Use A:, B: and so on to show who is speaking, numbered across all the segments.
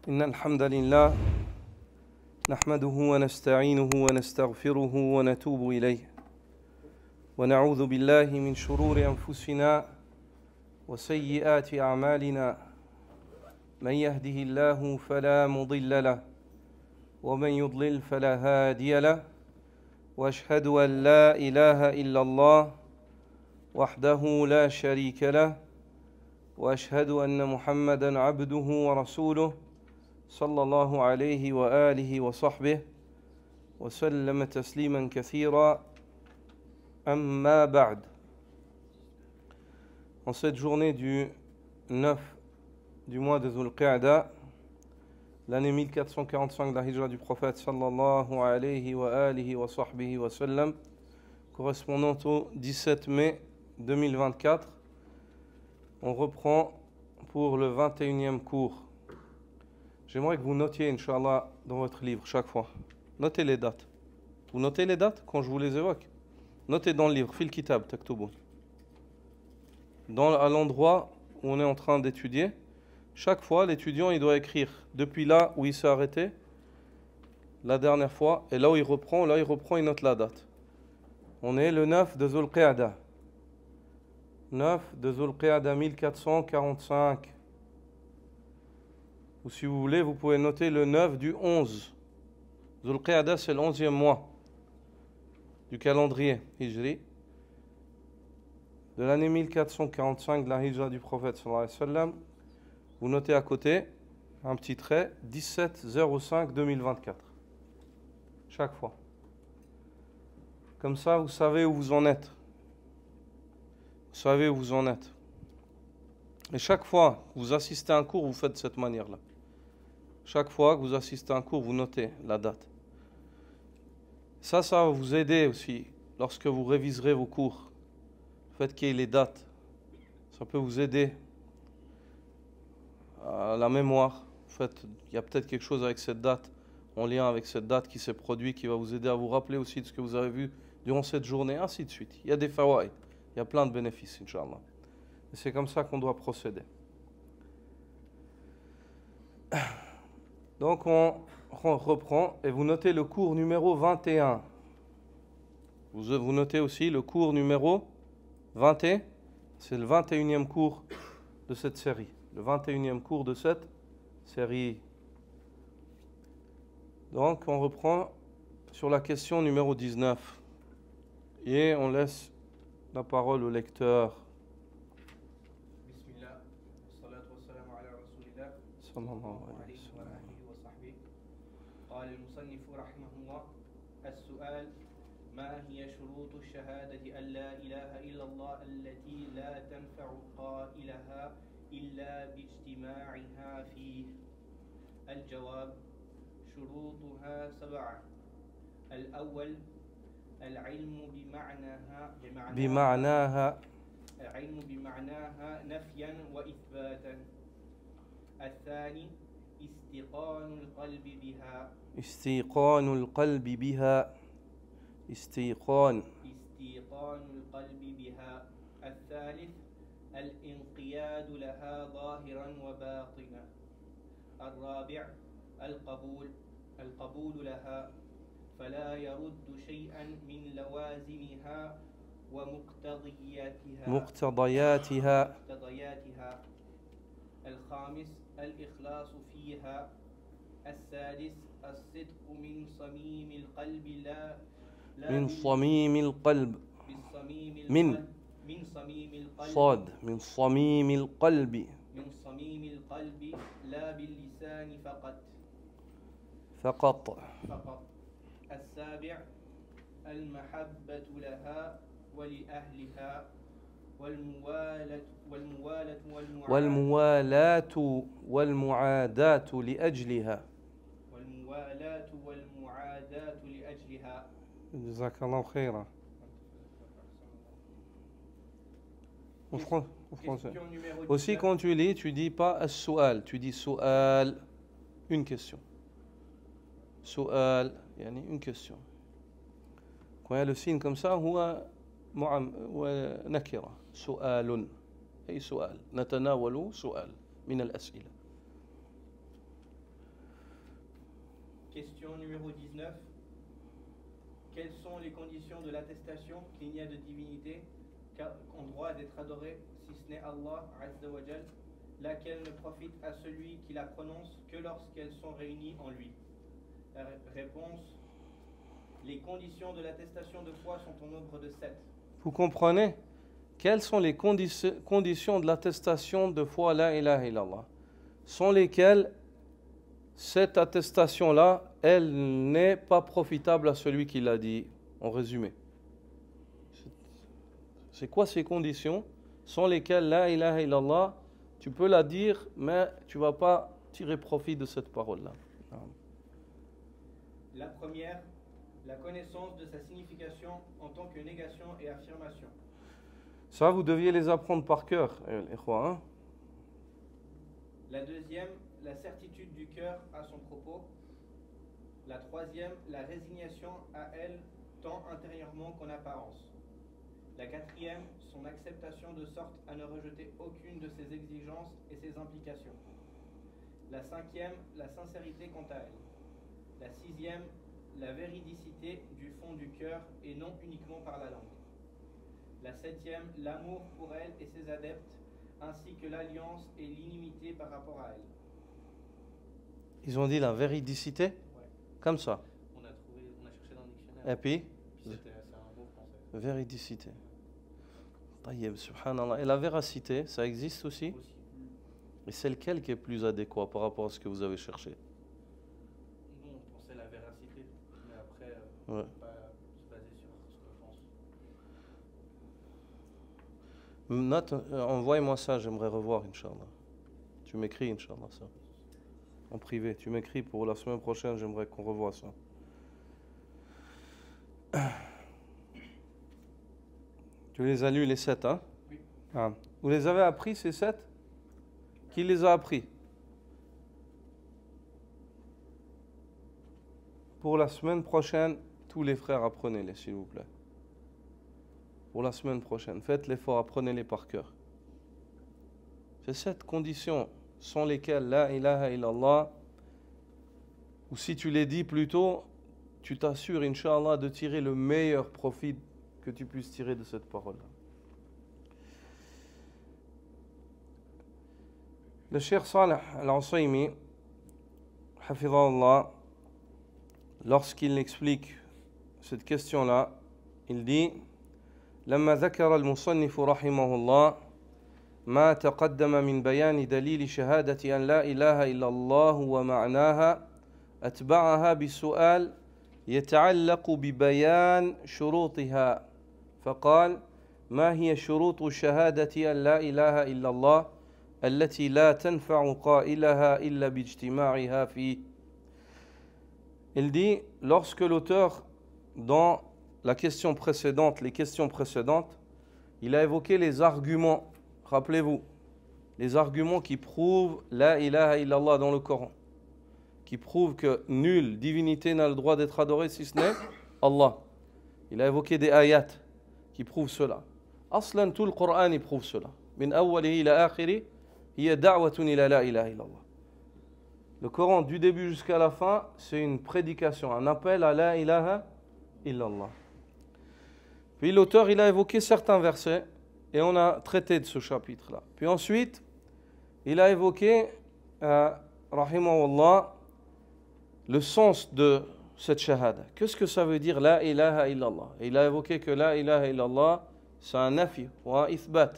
A: إن الحمد لله نحمده ونستعينه ونستغفره ونتوب إليه ونعوذ بالله من شرور أنفسنا وسيئات أعمالنا من يهده الله فلا مضل له ومن يضلل فلا هادي له وأشهد أن لا إله إلا الله وحده لا شريك له وأشهد أن محمدًا عبده ورسوله صلى الله عليه وآله وصحبه وسلم تسليما كثيرا أما بعد. En cette journée du 9 du mois de Dhul Qa'da, l'année 1445 de la hijra du prophète sallallahu alayhi wa alihi wa sahbihi wa sallam, correspondant au 17 mai 2024, on reprend pour le 21e cours. J'aimerais que vous notiez, Inch'Allah, dans votre livre, chaque fois. Notez les dates. Vous notez les dates quand je vous les évoque. Notez dans le livre, fil kitab, taktoubun. À l'endroit où on est en train d'étudier, chaque fois, l'étudiant, il doit écrire depuis là où il s'est arrêté, la dernière fois, et là où il reprend, il note la date. On est le 9 de Dhul Qa'da. 9 de Dhul Qa'da 1445. Ou si vous voulez, vous pouvez noter le 9 du 11. Dhul Qa'da, c'est le 11e mois du calendrier hijri de l'année 1445 de la hijra du prophète sallallahu alayhi wa sallam. Vous notez à côté un petit trait 17-05-2024 chaque fois. Comme ça, vous savez où vous en êtes. Vous savez où vous en êtes. Et chaque fois que vous assistez à un cours, vous faites de cette manière-là. Chaque fois que vous assistez à un cours, vous notez la date. Ça va vous aider aussi lorsque vous réviserez vos cours. Le fait qu'il y ait les dates, ça peut vous aider à la mémoire. En fait, il y a peut-être quelque chose avec cette date, en lien avec cette date qui s'est produit, qui va vous aider à vous rappeler aussi de ce que vous avez vu durant cette journée, ainsi de suite. Il y a des fawaïd, il y a plein de bénéfices, Inch'Allah. Et c'est comme ça qu'on doit procéder. Donc on reprend et vous notez le cours numéro 21. Vous notez aussi le cours numéro 21. C'est le 21e cours de cette série. Le 21e cours de cette série. Donc on reprend sur la question numéro 19. Et on laisse la parole au lecteur.
B: Bismillah, salatu wassalamu ala rasulillah,
A: sallallahu alayhi wa sallam.
B: قال المصنف رحمه الله: السؤال: ما هي شروط الشهادة أن لا إله إلا الله التي لا تنفع قائلها إلا باجتماعها فيه؟ الجواب: شروطها 7. الأول: العلم بمعناها نفيا وإثباتا. الثاني: استيقان القلب بها. استيقان القلب بها. الثالث: الانقياد لها ظاهرا وباطنا. الرابع: القبول لها فلا يرد شيئا من لوازمها ومقتضياتها. الخامس: الإخلاص فيها. السادس: الصدق من صميم القلب من صميم القلب لا باللسان فقط. السابع: المحبة لها ولأهلها
A: والموالاة والمعاداة لأجلها. جزاك الله خيرا. En français. Aussi, quand tu lis, tu dis pas as-su'al, tu dis su'al, une question. Su'al, yani une question. Quand il y a le signe comme ça, هو نكرة. سؤال أي سؤال نتناول سؤال من الأسئلة.
B: Question numéro 19. Quelles sont les conditions de l'attestation qu'il n'y a de divinité qu'en droit d'être adoré si ce n'est Allah Azza wa Jal, laquelle ne profite à celui qui la prononce que lorsqu'elles sont réunies en lui? La réponse: les conditions de l'attestation de foi sont au nombre de 7.
A: Vous comprenez? Quelles sont les conditions de l'attestation de foi la ilaha illallah, sans lesquelles cette attestation-là, elle n'est pas profitable à celui qui l'a dit, en résumé. C'est quoi ces conditions sans lesquelles la ilaha illallah, tu peux la dire, mais tu ne vas pas tirer profit de cette parole-là?
B: La première, la connaissance de sa signification en tant que négation et affirmation.
A: Ça, vous deviez les apprendre par cœur, les khois, hein?
B: La deuxième, la certitude du cœur à son propos. La troisième, la résignation à elle, tant intérieurement qu'en apparence. La quatrième, son acceptation de sorte à ne rejeter aucune de ses exigences et ses implications. La cinquième, la sincérité quant à elle. La sixième, la véridicité du fond du cœur et non uniquement par la langue. La septième, l'amour pour elle et ses adeptes, ainsi que l'alliance et l'inimité par rapport à elle.
A: Ils ont dit la véridicité,
B: Ouais.
A: comme ça.
B: On a cherché dans le dictionnaire.
A: Et puis,
B: C'est un mot français.
A: véridicité. Taïeb, subhanallah. Et la véracité, ça existe aussi?
B: Aussi.
A: Et c'est lequel qui est plus adéquat par rapport à ce que vous avez cherché?
B: Nous, on pensait la véracité, mais après,
A: Ouais.
B: on va pas se baser sur ce qu'on pense.
A: Note, envoie-moi ça, j'aimerais revoir, Inch'Allah. Tu m'écris, Inch'Allah, ça. En privé, tu m'écris pour la semaine prochaine, j'aimerais qu'on revoie ça. Tu les as lus, les 7, hein?
B: Oui.
A: Ah. Vous les avez appris, ces 7? Qui les a appris? Pour la semaine prochaine, tous les frères, apprenez-les, s'il vous plaît. Pour la semaine prochaine, faites l'effort, apprenez-les par cœur. C'est cette condition sans lesquelles la ilaha illallah, ou si tu les dis plutôt, tu t'assures, Inch'Allah, de tirer le meilleur profit que tu puisses tirer de cette parole-là. Le Cheikh Salih Al-Usaymi, hafidhahullah, lorsqu'il explique cette question-là, il dit: لما ذكر المصنف رحمه الله ما تقدم من بيان دليل شهادة أن لا إله إلا الله ومعناها أتبعها بسؤال يتعلق ببيان شروطها فقال: ما هي شروط شهادة أن لا إله إلا الله التي لا تنفع قائلها إلا باجتماعها فيه. Il dit, lorsque l'auteur, dans la question précédente, les questions précédentes, il a évoqué les arguments, rappelez-vous, les arguments qui prouvent la ilaha illallah dans le Coran, qui prouvent que nulle divinité n'a le droit d'être adorée si ce n'est Allah. Il a évoqué des ayats qui prouvent cela. Aslan, tout le Coran il prouve cela. Min awwalihi ila akhiri, hiya da'watun ila la ilaha illallah. Le Coran, du début jusqu'à la fin, c'est une prédication, un appel à la ilaha illallah. Puis l'auteur, il a évoqué certains versets et on a traité de ce chapitre-là. Puis ensuite, il a évoqué, rahimahullah, le sens de cette shahada. Qu'est-ce que ça veut dire la ilaha illallah? Et il a évoqué que la ilaha illallah, c'est un nafi ou un ithbat.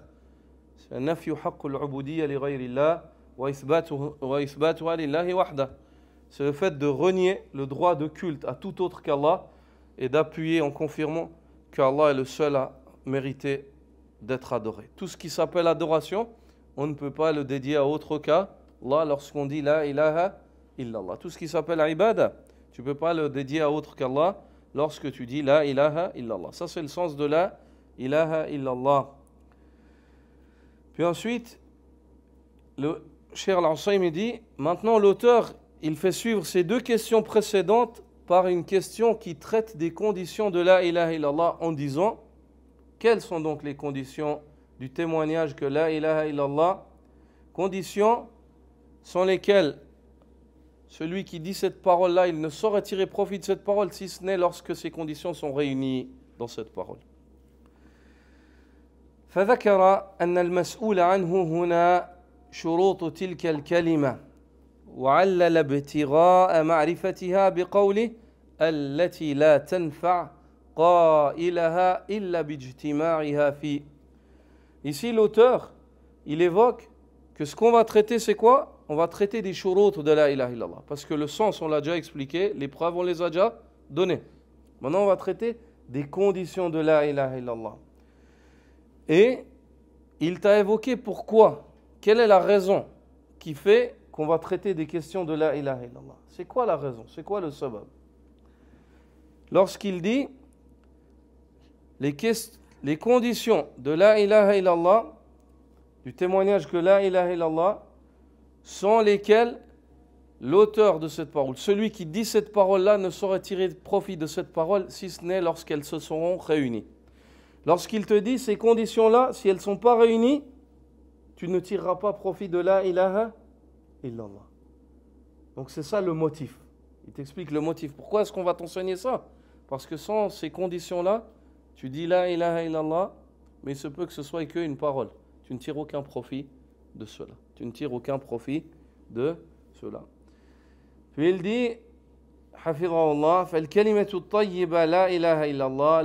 A: C'est un nafi haqqul ubudiyya li ghayrillah wa ithbatuha lillahi wahda. C'est le fait de renier le droit de culte à tout autre qu'Allah et d'appuyer en confirmant qu'Allah est le seul à mériter d'être adoré. Tout ce qui s'appelle adoration, on ne peut pas le dédier à autre qu'Allah lorsqu'on dit la ilaha illallah. Tout ce qui s'appelle ibada, tu ne peux pas le dédier à autre qu'Allah lorsque tu dis la ilaha illallah. Ça, c'est le sens de la ilaha illallah. Puis ensuite, le Cheikh Al-Usaymi dit, maintenant l'auteur, il fait suivre ces deux questions précédentes par une question qui traite des conditions de la ilaha illallah en disant, quelles sont donc les conditions du témoignage que la ilaha illallah, conditions sans lesquelles celui qui dit cette parole-là, il ne saurait tirer profit de cette parole si ce n'est lorsque ces conditions sont réunies dans cette parole. فذكر أن المسؤول عنه هنا شروط تلك الكلمة وعلل ابتغاء معرفتها بقوله التي لا تنفع قائلها إلا باجتماعها في. Ici l'auteur, il évoque que ce qu'on va traiter c'est quoi? On va traiter des shurut de la ilaha illallah. Parce que le sens on l'a déjà expliqué, les preuves on les a déjà données. Maintenant on va traiter des conditions de la ilaha illallah. Et il t'a évoqué pourquoi, quelle est la raison qui fait qu'on va traiter des questions de la ilaha illallah. C'est quoi la raison? C'est quoi le sabab? Lorsqu'il dit les conditions de la ilaha illallah, du témoignage que la ilaha illallah, sont lesquelles l'auteur de cette parole, celui qui dit cette parole-là, ne saurait tirer profit de cette parole si ce n'est lorsqu'elles se seront réunies. Lorsqu'il te dit ces conditions-là, si elles ne sont pas réunies, tu ne tireras pas profit de la ilaha illallah. Donc c'est ça le motif. Il t'explique le motif. Pourquoi est-ce qu'on va t'enseigner ça? Parce que sans ces conditions-là, tu dis la ilaha illallah, mais il se peut que ce soit qu'une parole. Tu ne tires aucun profit de cela. Tu ne tires aucun profit de cela. Puis il dit, حفظه الله فالكلمة الطيبة لا إله إلا الله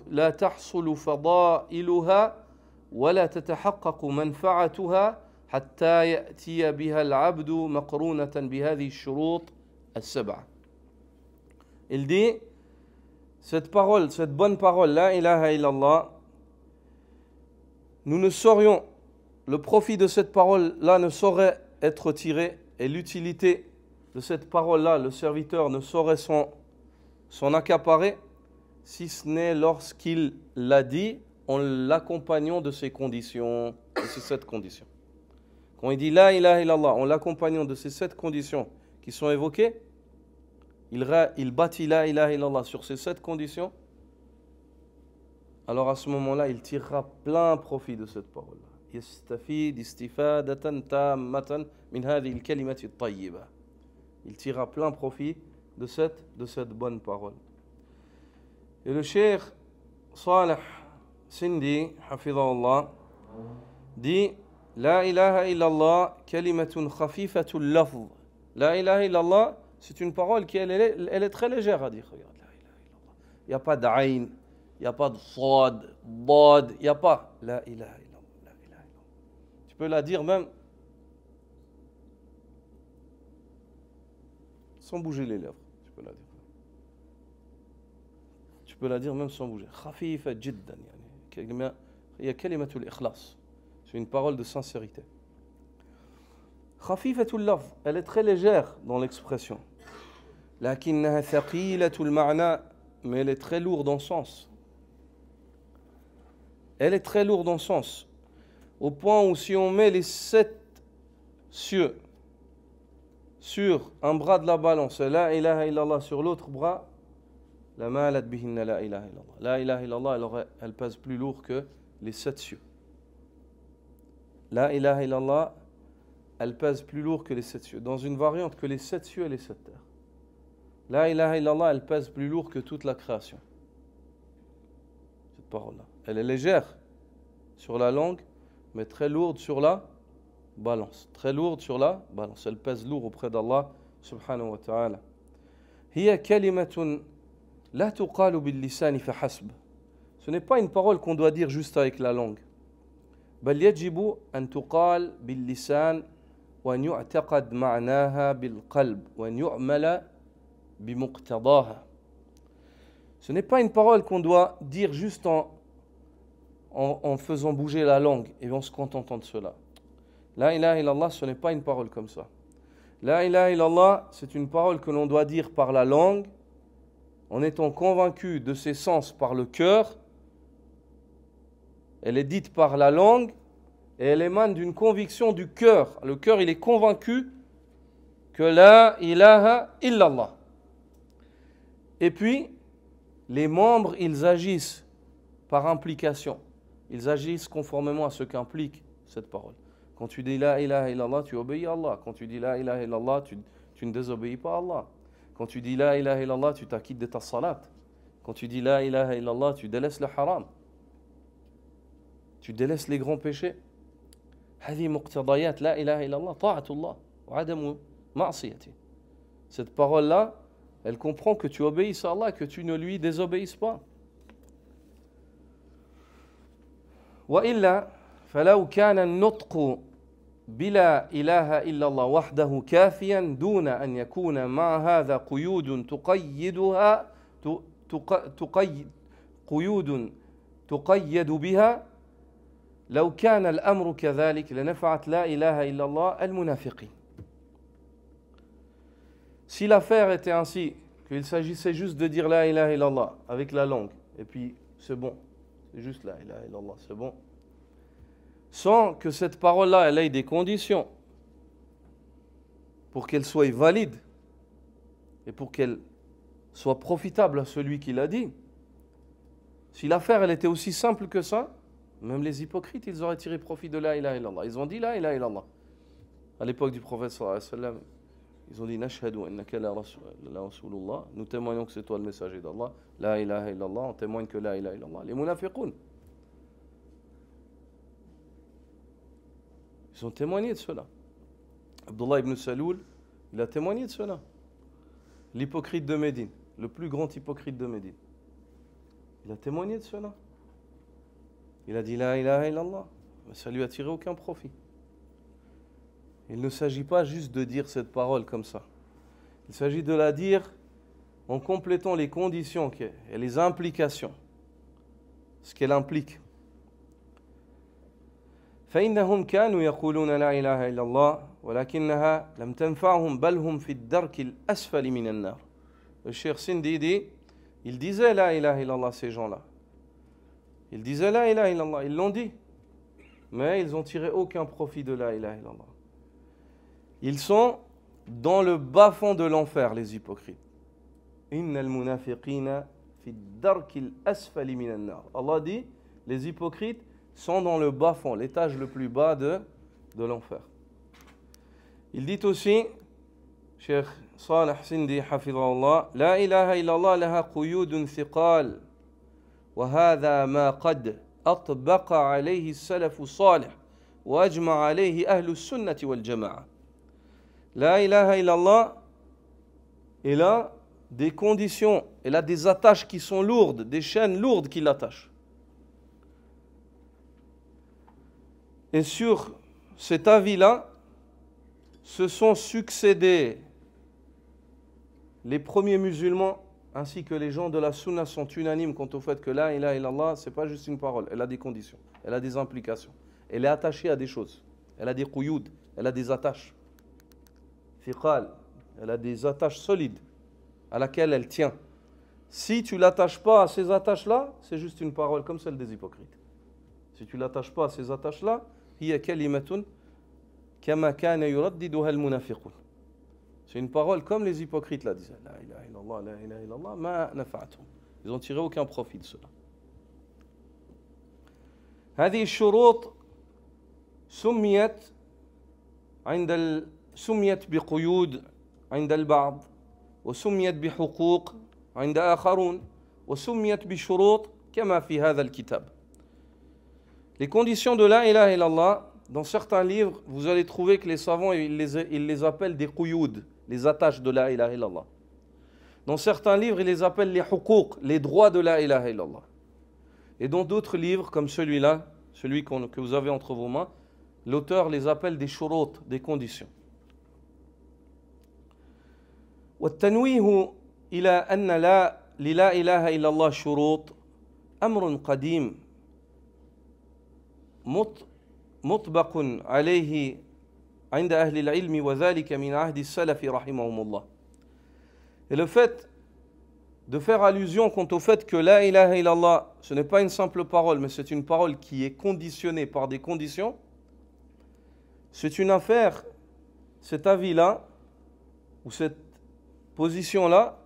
A: لا تحصل فضائلها ولا تتحقق منفعتها حتى يأتي بها العبد مقرونة بهذه الشروط السبعة. Il dit, cette parole, cette bonne parole, la ilaha illallah, nous ne saurions, le profit de cette parole-là ne saurait être tiré et l'utilité de cette parole-là, le serviteur ne saurait s'en accaparer si ce n'est lorsqu'il l'a dit en l'accompagnant de ces conditions, de ces 7 conditions. Quand il dit la ilaha illallah, en l'accompagnant de ces 7 conditions qui sont évoquées, il bâtit la ilaha illallah sur ces 7 conditions, alors à ce moment-là, il tirera plein profit de cette parole-là. يستفيد استفادة تامة من هذه الكلمة الطيبة. Il tirera plein profit de cette bonne parole. Et le cheikh Salih Sindi, hafidhahullah, dit La ilaha illallah kalimatun khafifatul lafz. La ilaha illallah, c'est une parole qui elle est très légère à dire. Regarde, la ilaha illallah. Il n'y a pas d'ayn, il n'y a pas de sad, dad, il n'y a pas la ilaha illallah. La ilaha illallah. Tu peux la dire même sans bouger les lèvres, tu peux la dire. Tu peux la dire même sans bouger. Khafifa jiddan, yani. Il y a kalimatul ikhlas. C'est une parole de sincérité. Khafifatul lafz, elle est très légère dans l'expression. Lakinnaha thaqilatul ma'na, mais elle est très lourde en sens. Elle est très lourde en sens. Au point où si on met les 7 cieux sur un bras de la balance, la ilaha illallah sur l'autre bras, la malat bihinna la ilaha illallah. La ilaha illallah, elle pèse plus lourd que les 7 cieux. La ilaha illallah, elle pèse plus lourd que les 7 cieux. Dans une variante que les 7 cieux et les 7 terres. La ilaha illallah, elle pèse plus lourd que toute la création. Cette parole-là. Elle est légère sur la langue, mais très lourde sur la balance. Très lourde sur la balance. Elle pèse lourd auprès d'Allah subhanahu wa ta'ala. Hiya kalimatun la tuqalu bil lisani fa hasb. Ce n'est pas une parole qu'on doit dire juste avec la langue. بل يجب أن تقال باللسان وأن يعتقد معناها بالقلب وأن يعمل بمقتضاها. Ce n'est pas une parole qu'on doit dire juste en faisant bouger la langue et en se contentant de cela. La ilaha illallah, ce n'est pas une parole comme ça. La ilaha illallah, c'est une parole que l'on doit dire par la langue en étant convaincu de ses sens par le cœur. Elle est dite par la langue et elle émane d'une conviction du cœur. Le cœur, il est convaincu que la ilaha illallah. Et puis, les membres, ils agissent par implication. Ils agissent conformément à ce qu'implique cette parole. Quand tu dis la ilaha illallah, tu obéis à Allah. Quand tu dis la ilaha illallah, tu ne désobéis pas à Allah. Quand tu dis la ilaha illallah, tu t'acquittes de ta salat. Quand tu dis la ilaha illallah, tu délaisses le haram. Tu délaisses les grands péchés. هذه مقتضيات لا إله إلا الله طاعة الله وعدم معصيته. Cette parole-là, elle comprend que tu obéisses à Allah, que tu ne lui désobéisses pas. وإلا فلو كان النطق بلا إله إلا الله وحده كافيا دون أن يكون مع هذا قيود تقيد بها لو كان الأمر كذلك لنفعت لا إله إلا الله المنافقين. Si l'affaire était ainsi, qu'il s'agissait juste de dire la ilaha illallah avec la langue, et puis c'est bon, c'est juste la ilaha illallah, c'est bon, sans que cette parole-là, elle ait des conditions pour qu'elle soit valide et pour qu'elle soit profitable à celui qui l'a dit. Si l'affaire, elle était aussi simple que ça, même les hypocrites, ils auraient tiré profit de la ilaha illallah. Ils ont dit la ilaha illallah. À l'époque du prophète sallallahu alayhi wa sallam, ils ont dit nashhadu annaka la rasulullah, nous témoignons que c'est toi le messager d'Allah. La ilaha illallah, on témoigne que la ilaha illallah. Les munafiqoun, ils ont témoigné de cela. Abdullah ibn Saloul, il a témoigné de cela. L'hypocrite de Médine, le plus grand hypocrite de Médine, il a témoigné de cela. Il a dit la ilaha illallah, mais ça lui a tiré aucun profit. Il ne s'agit pas juste de dire cette parole comme ça. Il s'agit de la dire en complétant les conditions et les implications, ce qu'elle implique. فإنهم كانوا يقولون لا إله إلا الله ولكنها لم تنفعهم بل هم في الدرك الأسفل من النار. Le Cheikh Sindi dit, il disait la ilaha illallah, ces gens-là. Ils disaient la ilaha illallah, ils l'ont dit, mais ils n'ont tiré aucun profit de la ilaha illallah. Ils sont dans le bas-fond de l'enfer, les hypocrites. Innal munafiqina fi darkil asfali minan nar. Allah dit, les hypocrites sont dans le bas-fond, l'étage le plus bas de l'enfer. Il dit aussi, Cheikh Salih Sindi hafidhahullah, la ilaha illallah laha quyudun thiqal. وهذا ما قد أطبق عليه السلف الصالح وأجمع عليه أهل السنة والجماعة. La ilaha illallah, elle a des conditions, elle a des attaches qui sont lourdes, des chaînes lourdes qui l'attachent. Et sur cet avis-là, se sont succédés les premiers musulmans ainsi que les gens de la sunna sont unanimes quant au fait que la ilaha illallah, ce n'est pas juste une parole, elle a des conditions, elle a des implications, elle est attachée à des choses, elle a des quyud, elle a des attaches, fiqal, elle a des attaches solides à laquelle elle tient. Si tu ne l'attaches pas à ces attaches-là, c'est juste une parole comme celle des hypocrites. Si tu ne l'attaches pas à ces attaches-là, hiya kalimatun kama kana yuraddiduha al-munafiqun. C'est une parole comme les hypocrites la disaient. La ilaha illallah, la ilaha illallah, ma nafa'atuhum. Ils n'ont tiré aucun profit de cela. هذه الشروط سميت بقيود عند البعض وسميت بحقوق عند آخرون وسميت بشروط كما في هذا الكتاب. Les conditions de la ilaha illallah, dans certains livres, vous allez trouver que les savants ils les appellent des quyud, les attaches de la ilaha illallah. Dans certains livres, ils les appellent les huquq, les droits de la ilaha illallah. Et dans d'autres livres, comme celui-là, celui que vous avez entre vos mains, l'auteur les appelle des shurut, des conditions. والتنويه إلى أن لا إله إلا الله شروط أمر قديم مطبق عليه عند أهل العلم وذلك من عهد السلف رحمهم الله. Et le fait de faire allusion quant au fait que la ilaha illallah, ce n'est pas une simple parole, mais c'est une parole qui est conditionnée par des conditions, c'est une affaire, cet avis-là, ou cette position-là,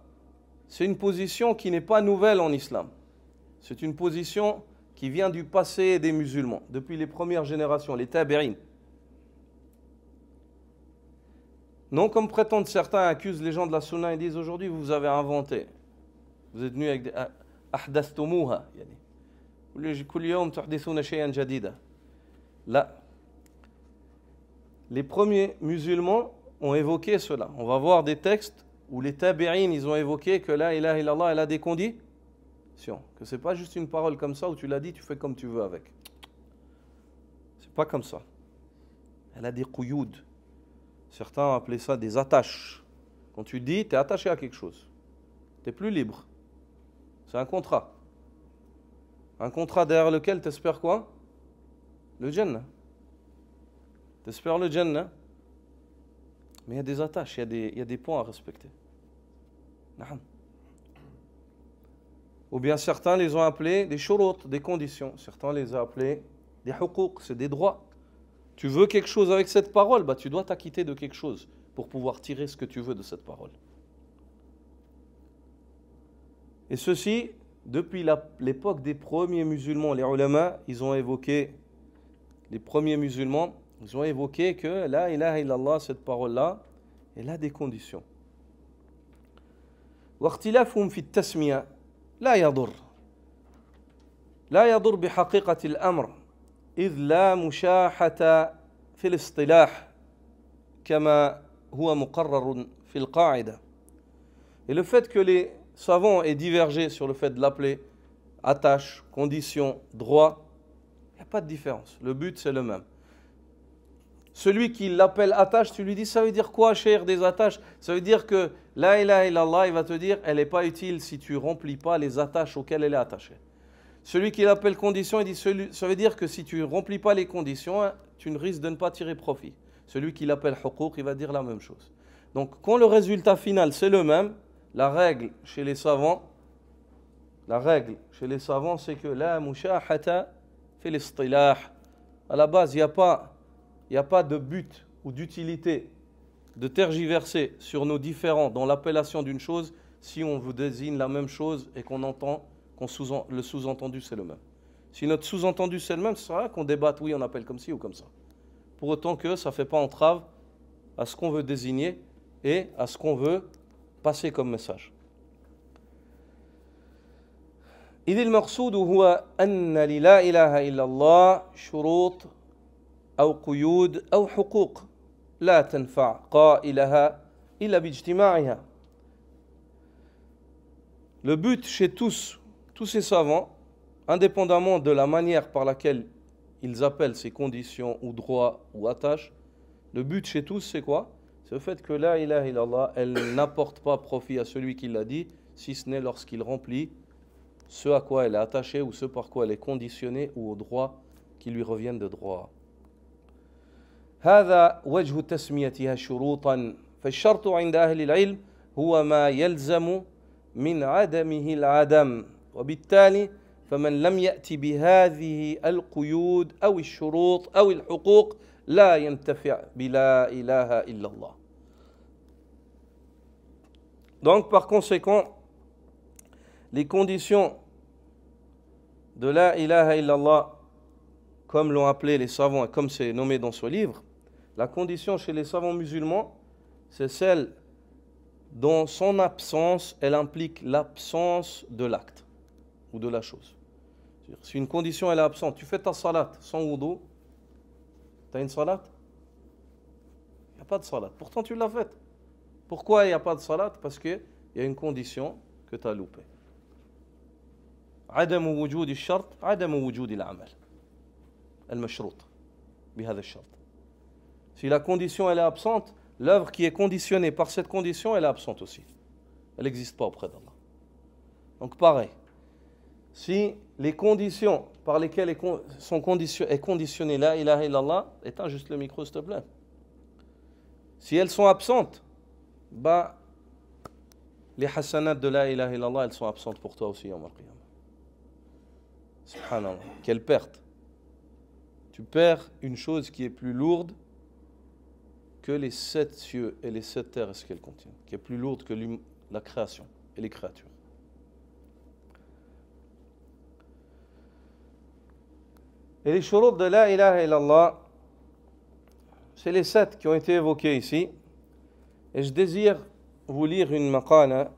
A: c'est une position qui n'est pas nouvelle en islam. C'est une position qui vient du passé des musulmans, depuis les premières générations, les tabi'in. Non comme prétendent certains, accusent les gens de la sunna et disent aujourd'hui vous avez inventé. Vous êtes venus avec des ahdathumuha, yani. كل يوم تحدثون شيئا جديدا. Là, les premiers musulmans ont évoqué cela. On va voir des textes où les tabi'in, ils ont évoqué que la ilaha illallah, elle a des conditions. Que c'est pas juste une parole comme ça où tu l'as dit, tu fais comme tu veux avec. C'est pas comme ça. Elle a des quyud. Certains ont appelé ça des attaches. Quand tu dis, tu es attaché à quelque chose. Tu n'es plus libre. C'est un contrat. Un contrat derrière lequel tu espères quoi? Le Jannah. Tu espères le Jannah. Mais il y a des attaches, il y a des points à respecter. Naam. Ou bien certains les ont appelés des shurut, des conditions. Certains les ont appelés des huquq, c'est des droits. Tu veux quelque chose avec cette parole, bah tu dois t'acquitter de quelque chose pour pouvoir tirer ce que tu veux de cette parole. Et ceci, depuis l'époque des premiers musulmans, les ulama, ils ont évoqué, les premiers musulmans, ils ont évoqué que la ilaha illallah, cette parole-là, elle a des conditions. واختلافهم في التسمية لا يضر بحقيقة الأمر إذ لا مشاحة في الاصطلاح كما هو مقرر في القاعدة. Et le fait que les savants aient divergé sur le fait de l'appeler attache, condition, droit, il n'y a pas de différence. Le but, c'est le même. Celui qui l'appelle attache, tu lui dis, ça veut dire quoi, cher, des attaches? Ça veut dire que la ilaha illallah, il va te dire, elle n'est pas utile si tu ne remplis pas les attaches auxquelles elle est attachée. Celui qui l'appelle condition, il dit, ça veut dire que si tu ne remplis pas les conditions, tu ne risques de ne pas tirer profit. Celui qui l'appelle huquq, il va dire la même chose. Donc, quand le résultat final, c'est le même, la règle chez les savants, c'est que la mushahata fil istilah. À la base, il n'y a pas de but ou d'utilité de tergiverser sur nos différends dans l'appellation d'une chose si on vous désigne la même chose et qu'on entend le sous-entendu c'est le même. Si notre sous-entendu c'est le même, ce sera qu'on débatte, oui on appelle comme ci ou comme ça. Pour autant que ça ne fait pas entrave à ce qu'on veut désigner et à ce qu'on veut passer comme message. إذ المقصود هو أن لا إله إلا الله شروط أو قيود أو حقوق لا تنفع قائلها إلا باجتماعها. Le but chez tous ces savants, indépendamment de la manière par laquelle ils appellent ces conditions ou droits ou attaches, le but chez tous c'est quoi? C'est le fait que la ilaha illallah, elle n'apporte pas profit à celui qui l'a dit, si ce n'est lorsqu'il remplit ce à quoi elle est attachée ou ce par quoi elle est conditionnée ou aux droits qui lui reviennent de droit. هذا وجه تسميتها شروطا فالشرط عند أهل العلم هو ما يلزم من عدمه العدم وبالتالي فمن لم يأتي بهذه القيود أو الشروط أو الحقوق لا ينتفع بلا إله إلا الله. Donc par conséquent, les conditions de la ilaha illallah, comme l'ont appelé les savants et comme c'est nommé dans ce livre, la condition chez les savants musulmans, c'est celle dont son absence, elle implique l'absence de l'acte ou de la chose. Si une condition elle est absente, tu fais ta salat sans wudu, tu as une salat? Il n'y a pas de salat. Pourtant tu l'as faite. Pourquoi il n'y a pas de salat? Parce qu'il y a une condition que tu as loupée. عدم وجود الشرط عدم وجود العمل المشروط بهذا الشرط. Si la condition elle est absente, l'œuvre qui est conditionnée par cette condition elle est absente aussi. Elle n'existe pas auprès d'Allah. Donc pareil, si les conditions par lesquelles est conditionnée la ilaha illallah, éteins juste le micro s'il te plaît. Si elles sont absentes, bah les hasanats de la ilaha illallah elles sont absentes pour toi aussi yawm al-qiyamah. Subhanallah, quelle perte. Tu perds une chose qui est plus lourde que les 7 cieux et les 7 terres et ce qu'elles contiennent, qui est plus lourde que la création et les créatures. Et les shurut de la ilaha illallah, c'est les 7 qui ont été évoqués ici. Et je désire vous lire une maqala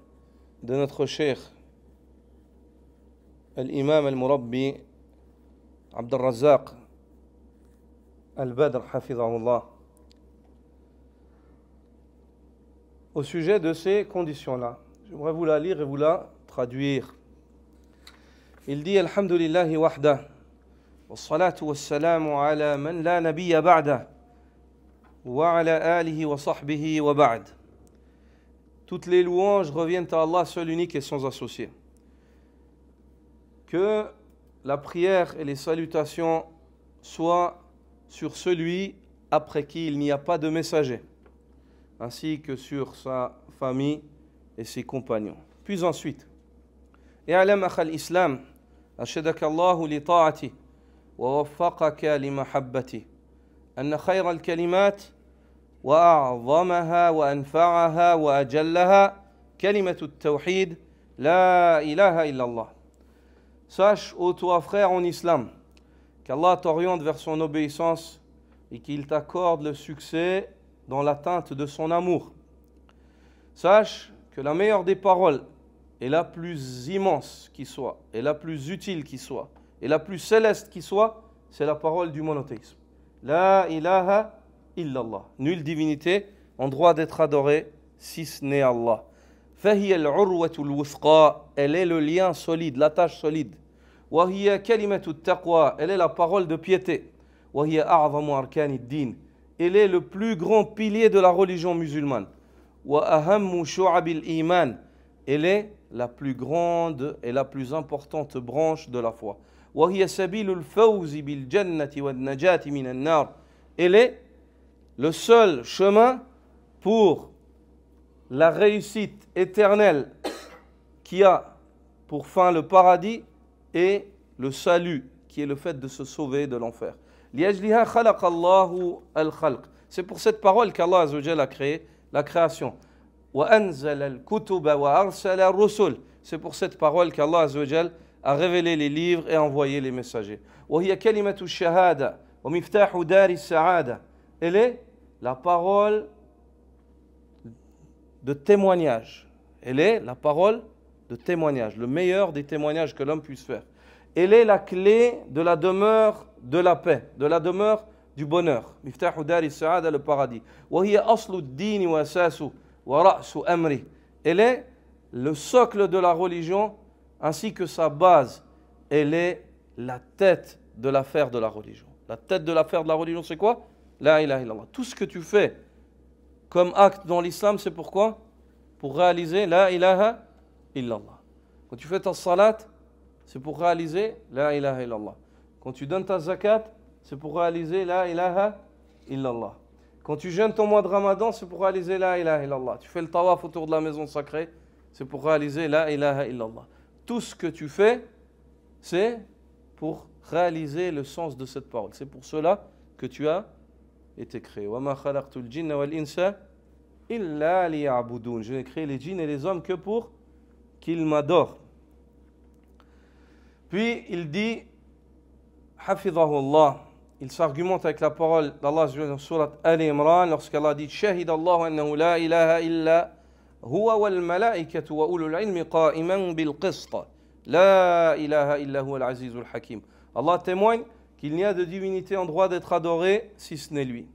A: de notre cheikh, l'imam al-Murabbi, Abd al-Razzaq al-Badr, hafidhahullah, au sujet de ces conditions-là. J'aimerais vous la lire et vous la traduire. Il dit: Alhamdulillahi wahda, wassalatu wassalamu ala man la nabiyya ba'da, wa ala alihi wa sahbihi wa ba'd. Toutes les louanges reviennent à Allah, seul, unique et sans associé. Que la prière et les salutations soient sur celui après qui il n'y a pas de messager, ainsi que sur sa famille et ses compagnons. Puis ensuite, اعلم أخ الإسلام أرشدك الله لطاعته ووفقك لمحبته أن خير الكلمات وأعظمها وأنفعها وأجلها كلمة التوحيد لا إله إلا الله. Sache, ô toi frère en islam, qu'Allah t'oriente vers son obéissance et qu'il t'accorde le succès dans l'atteinte de son amour. Sache que la meilleure des paroles et la plus immense qui soit, et la plus utile qui soit, et la plus céleste qui soit, c'est la parole du monothéisme. La ilaha illallah. Nulle divinité en droit d'être adorée si ce n'est Allah. فهي العروة الوثقى. Elle est le lien solide, l'attache solide. وهي كلمة التقوى. Elle est la parole de piété. وهي أعظم أركان الدين. Elle est le plus grand pilier de la religion musulmane. وأهم شعب الإيمان. Elle est la plus grande et la plus importante branche de la foi. وهي سبيل الفوز بالجنة والنجاة من النار. Elle est le seul chemin pour la réussite éternelle qui a pour fin le paradis et le salut qui est le fait de se sauver de l'enfer. لأجلها خلق الله الخلق. C'est pour cette parole qu'Allah Azza wa Jalla a créé la création. وأنزل الكتب وأرسل الرسل. C'est pour cette parole qu'Allah Azza wa Jalla a révélé les livres et envoyé les messagers. وهي كلمة الشهادة ومفتاح دار السعادة. Elle est la parole de témoignage. Elle est la parole de témoignage, le meilleur des témoignages que l'homme puisse faire. Elle est la clé de la demeure de la paix, de la demeure du bonheur. Miftahu dari sa'ada, le paradis. Wa hiya aslu ad-din wa asasu wa ra'su amri. Elle est le socle de la religion ainsi que sa base. Elle est la tête de l'affaire de la religion. La tête de l'affaire de la religion, c'est quoi? La ilaha illallah. Tout ce que tu fais comme acte dans l'islam, c'est pourquoi? Pour réaliser la ilaha illallah. Quand tu fais ta salat, c'est pour réaliser la ilaha illallah. Quand tu donnes ta zakat, c'est pour réaliser la ilaha illallah. Quand tu jeûnes ton mois de Ramadan, c'est pour réaliser la ilaha illallah. Tu fais le tawaf autour de la maison sacrée, c'est pour réaliser la ilaha illallah. Tout ce que tu fais, c'est pour réaliser le sens de cette parole. C'est pour cela que tu as été créé. وَمَا خَلَقْتُ الْجِنَّ وَالْإِنسَ إِلَّا لِيَعْبُدُونَ. Je n'ai créé les djinns et les hommes que pour qu'ils m'adorent. Puis il dit, Hafidhahullah, il s'argumente avec la parole d'Allah dans surat Al-Imran lorsqu'Allah dit Shahid Allahu annahu la ilaha illa huwa wal malaikatu wa ulul ilmi qa'iman bil qist. La ilaha illa huwa al-azizul hakim. Allah témoigne qu'il n'y a de divinité en droit d'être adoré si ce n'est lui.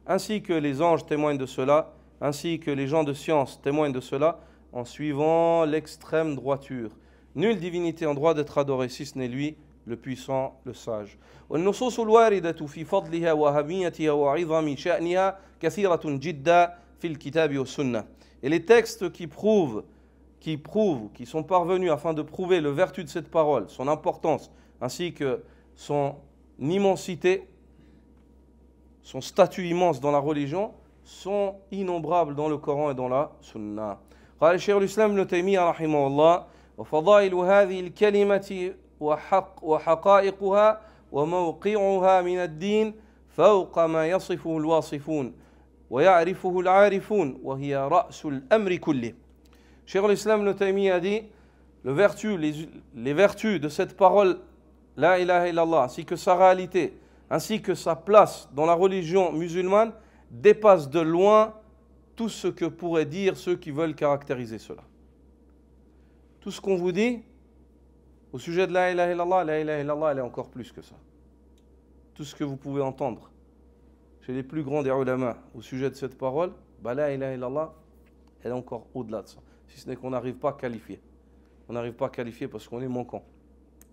A: Ainsi que les anges témoignent de cela, ainsi que les gens de science témoignent de cela, en suivant l'extrême droiture. Nulle divinité en droit d'être adorée si ce n'est lui, le puissant, le sage. والنصوص الواردة في فضلها وأهميتها وعظم شأنها كثيرة جدا في الكتاب والسنة. Et les textes qui sont parvenus afin de prouver le vertu de cette parole, son importance, ainsi que son immensité, son statut immense dans la religion, sont innombrables dans le Coran et dans la Sunna. قال الشيخ الإسلام ابن تيمية رحمه الله وفضائل هذه الكلمة وحقائقها وموقعها من الدين فوق ما يصفه الواصفون ويعرفه العارفون وهي رأس الأمر كله. Cheikh al-Islam ibn Taymiyyah a dit les vertus de cette parole la ilaha illallah ainsi que sa réalité ainsi que sa place dans la religion musulmane dépassent de loin tout ce que pourraient dire ceux qui veulent caractériser cela. Tout ce qu'on vous dit au sujet de la ilaha illallah, elle est encore plus que ça. Tout ce que vous pouvez entendre chez les plus grands des ulama au sujet de cette parole, la ilaha illallah, elle est encore au-delà de ça. Si ce n'est qu'on n'arrive pas à qualifier. On n'arrive pas à qualifier parce qu'on est manquant.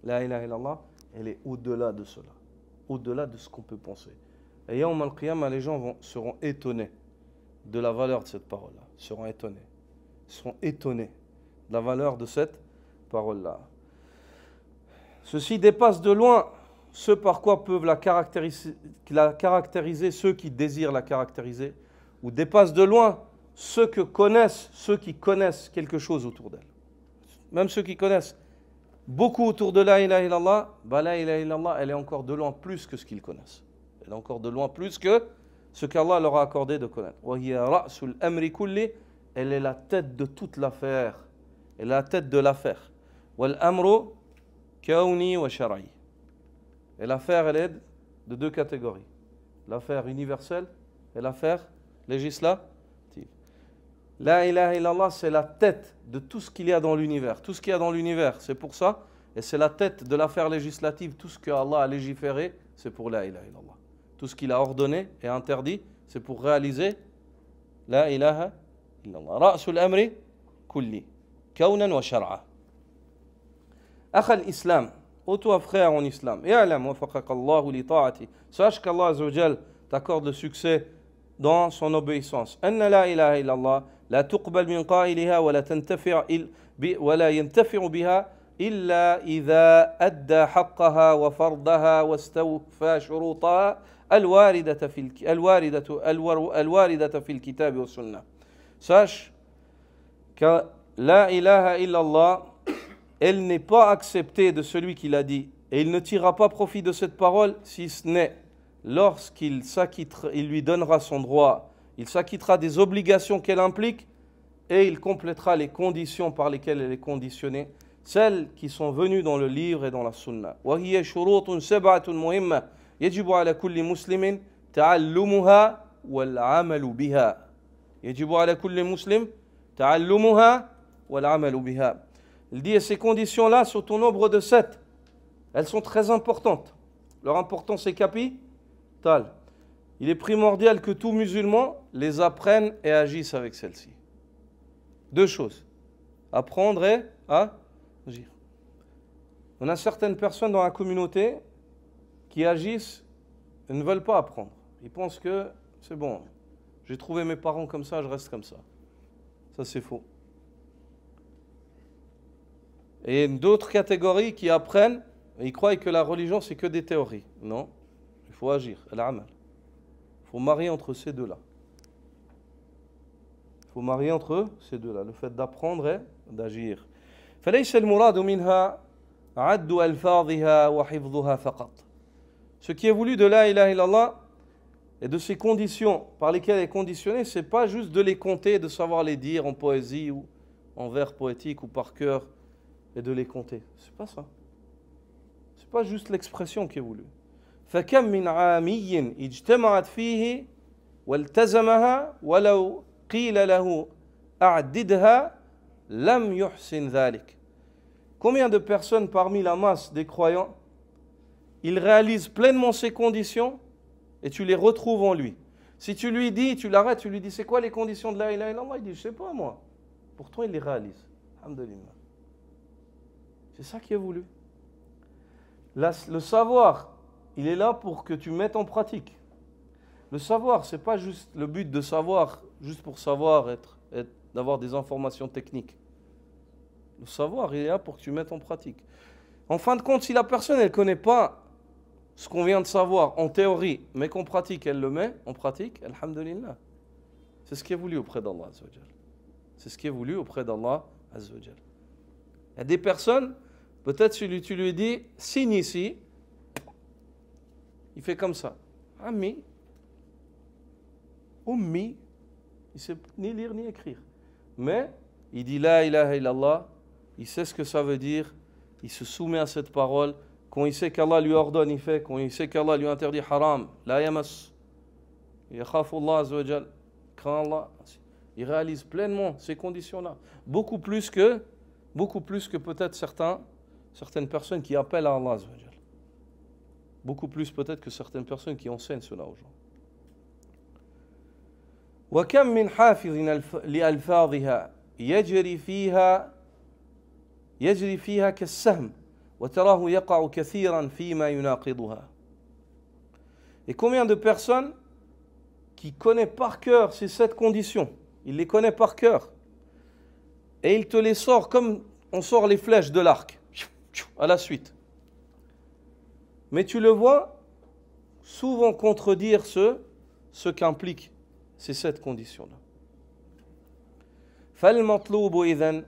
A: La ilaha illallah, elle est au-delà de cela. Au-delà de ce qu'on peut penser. Et Yawm al-Qiyamah, les gens seront étonnés de la valeur de cette parole-là. Seront étonnés de la valeur de cette parole-là. Ceci dépasse de loin ce par quoi peuvent la caractériser ceux qui désirent la caractériser, ou dépasse de loin ceux qui connaissent quelque chose autour d'elle. Même ceux qui connaissent beaucoup autour de la ilaha illallah, la ilaha illallah, elle est encore de loin plus que ce qu'ils connaissent. Elle est encore de loin plus que ce qu'Allah leur a accordé de connaître. Elle est la tête de toute l'affaire. Elle est la tête de l'affaire. Wal amru kauni wa shar'i. Et l'affaire, elle est de deux catégories. L'affaire universelle et l'affaire législative. La ilaha illallah, c'est la tête de tout ce qu'il y a dans l'univers. Tout ce qu'il y a dans l'univers, c'est pour ça. Et c'est la tête de l'affaire législative. Tout ce que Allah a légiféré, c'est pour la ilaha illallah. Tout ce qu'il a ordonné et interdit, c'est pour réaliser la ilaha illallah. Ra'sul amri kulli. Kaunan wa shar'a. Akhal islam. Ô toi frère en islam. I'lam wafaqakallahu li ta'ati. Sache qu'Allah Azza wa Jal t'accorde le succès dans son obéissance. Anna la ilaha illallah la tuqbal min qa'iliha wa la yantafi'u biha إلا إذا أدى حقها وفرضها واستوفى شروطها الواردة في الكتاب والسنة. Sache que la ilaha illallah, elle n'est pas acceptée de celui qui l'a dit, et il ne tirera pas profit de cette parole si ce n'est lorsqu'il s'acquittera, il lui donnera son droit, il s'acquittera des obligations qu'elle implique, et il complétera les conditions par lesquelles elle est conditionnée, celles qui sont venues dans le livre et dans la sunna. وهي شروط سبعة مهمة يجب على كل مسلم تعلمها والعمل بها. يجب على كل مسلم تعلمها والعمل بها. Il dit, et ces conditions-là sont au nombre de 7. Elles sont très importantes. Leur importance est capitale. Il est primordial que tout musulman les apprenne et agisse avec celles-ci. Deux choses. Apprendre et agir. On a certaines personnes dans la communauté qui agissent et ne veulent pas apprendre. Ils pensent que c'est bon, j'ai trouvé mes parents comme ça, je reste comme ça. Ça, c'est faux. Et d'autres catégories qui apprennent, et ils croient que la religion, c'est que des théories. Non, il faut agir, al-amal. Il faut marier entre ces deux-là. Il faut marier entre ces deux-là, le fait d'apprendre et d'agir. فليس المراد منها عد ألفاظها وحفظها فقط. Ce qui est voulu de la ilaha illallah et de ces conditions par lesquelles elle est conditionnée, c'est pas juste de les compter, de savoir les dire en poésie ou en vers poétique ou par cœur et de les compter. C'est pas ça. C'est pas juste l'expression qui est voulue. فكم من عامي اجتمعت فيه والتزمها ولو قيل له أعددها Lam yuhsin dhalik. Combien de personnes parmi la masse des croyants, ils réalisent pleinement ces conditions et tu les retrouves en lui. Si tu lui dis, tu l'arrêtes, tu lui dis c'est quoi les conditions de la ilaha illallah, il dit je sais pas moi. Pourtant il les réalise. Alhamdulillah. C'est ça qui est voulu. Le savoir, il est là pour que tu mettes en pratique. Le savoir, c'est pas juste le but de savoir, juste pour savoir d'avoir des informations techniques. Le savoir, il est là pour que tu mettes en pratique. En fin de compte, si la personne, elle ne connaît pas ce qu'on vient de savoir en théorie, mais qu'en pratique, elle le met en pratique, alhamdulillah. C'est ce qui est voulu auprès d'Allah Azza wa Jal. C'est ce qui est voulu auprès d'Allah Azza wa Jal. Il y a des personnes, peut-être tu lui dis, signe ici, il fait comme ça. Ami, ummi, il ne sait ni lire ni écrire. Mais il dit la ilaha illallah, il sait ce que ça veut dire, il se soumet à cette parole. Quand il sait qu'Allah lui ordonne, il fait. Quand il sait qu'Allah lui interdit haram, la yamas, yakhafu Allah azza wa jal, craint Allah. il réalise pleinement ces conditions-là. Beaucoup plus que peut-être certaines personnes qui appellent à Allah. Beaucoup plus peut-être que certaines personnes qui enseignent cela aux gens. وكم من حافظ لألفاظها يجري فيها كالسهم وتراه يقع كثيرا فيما يناقضها. Et combien de personnes qui connaissent par cœur ces 7 conditions, il les connaît par cœur et il te les sort comme on sort les flèches de l'arc à la suite. Mais tu le vois souvent contredire ce qu'impliquent ces 7 conditions-là. فالمطلوب إذن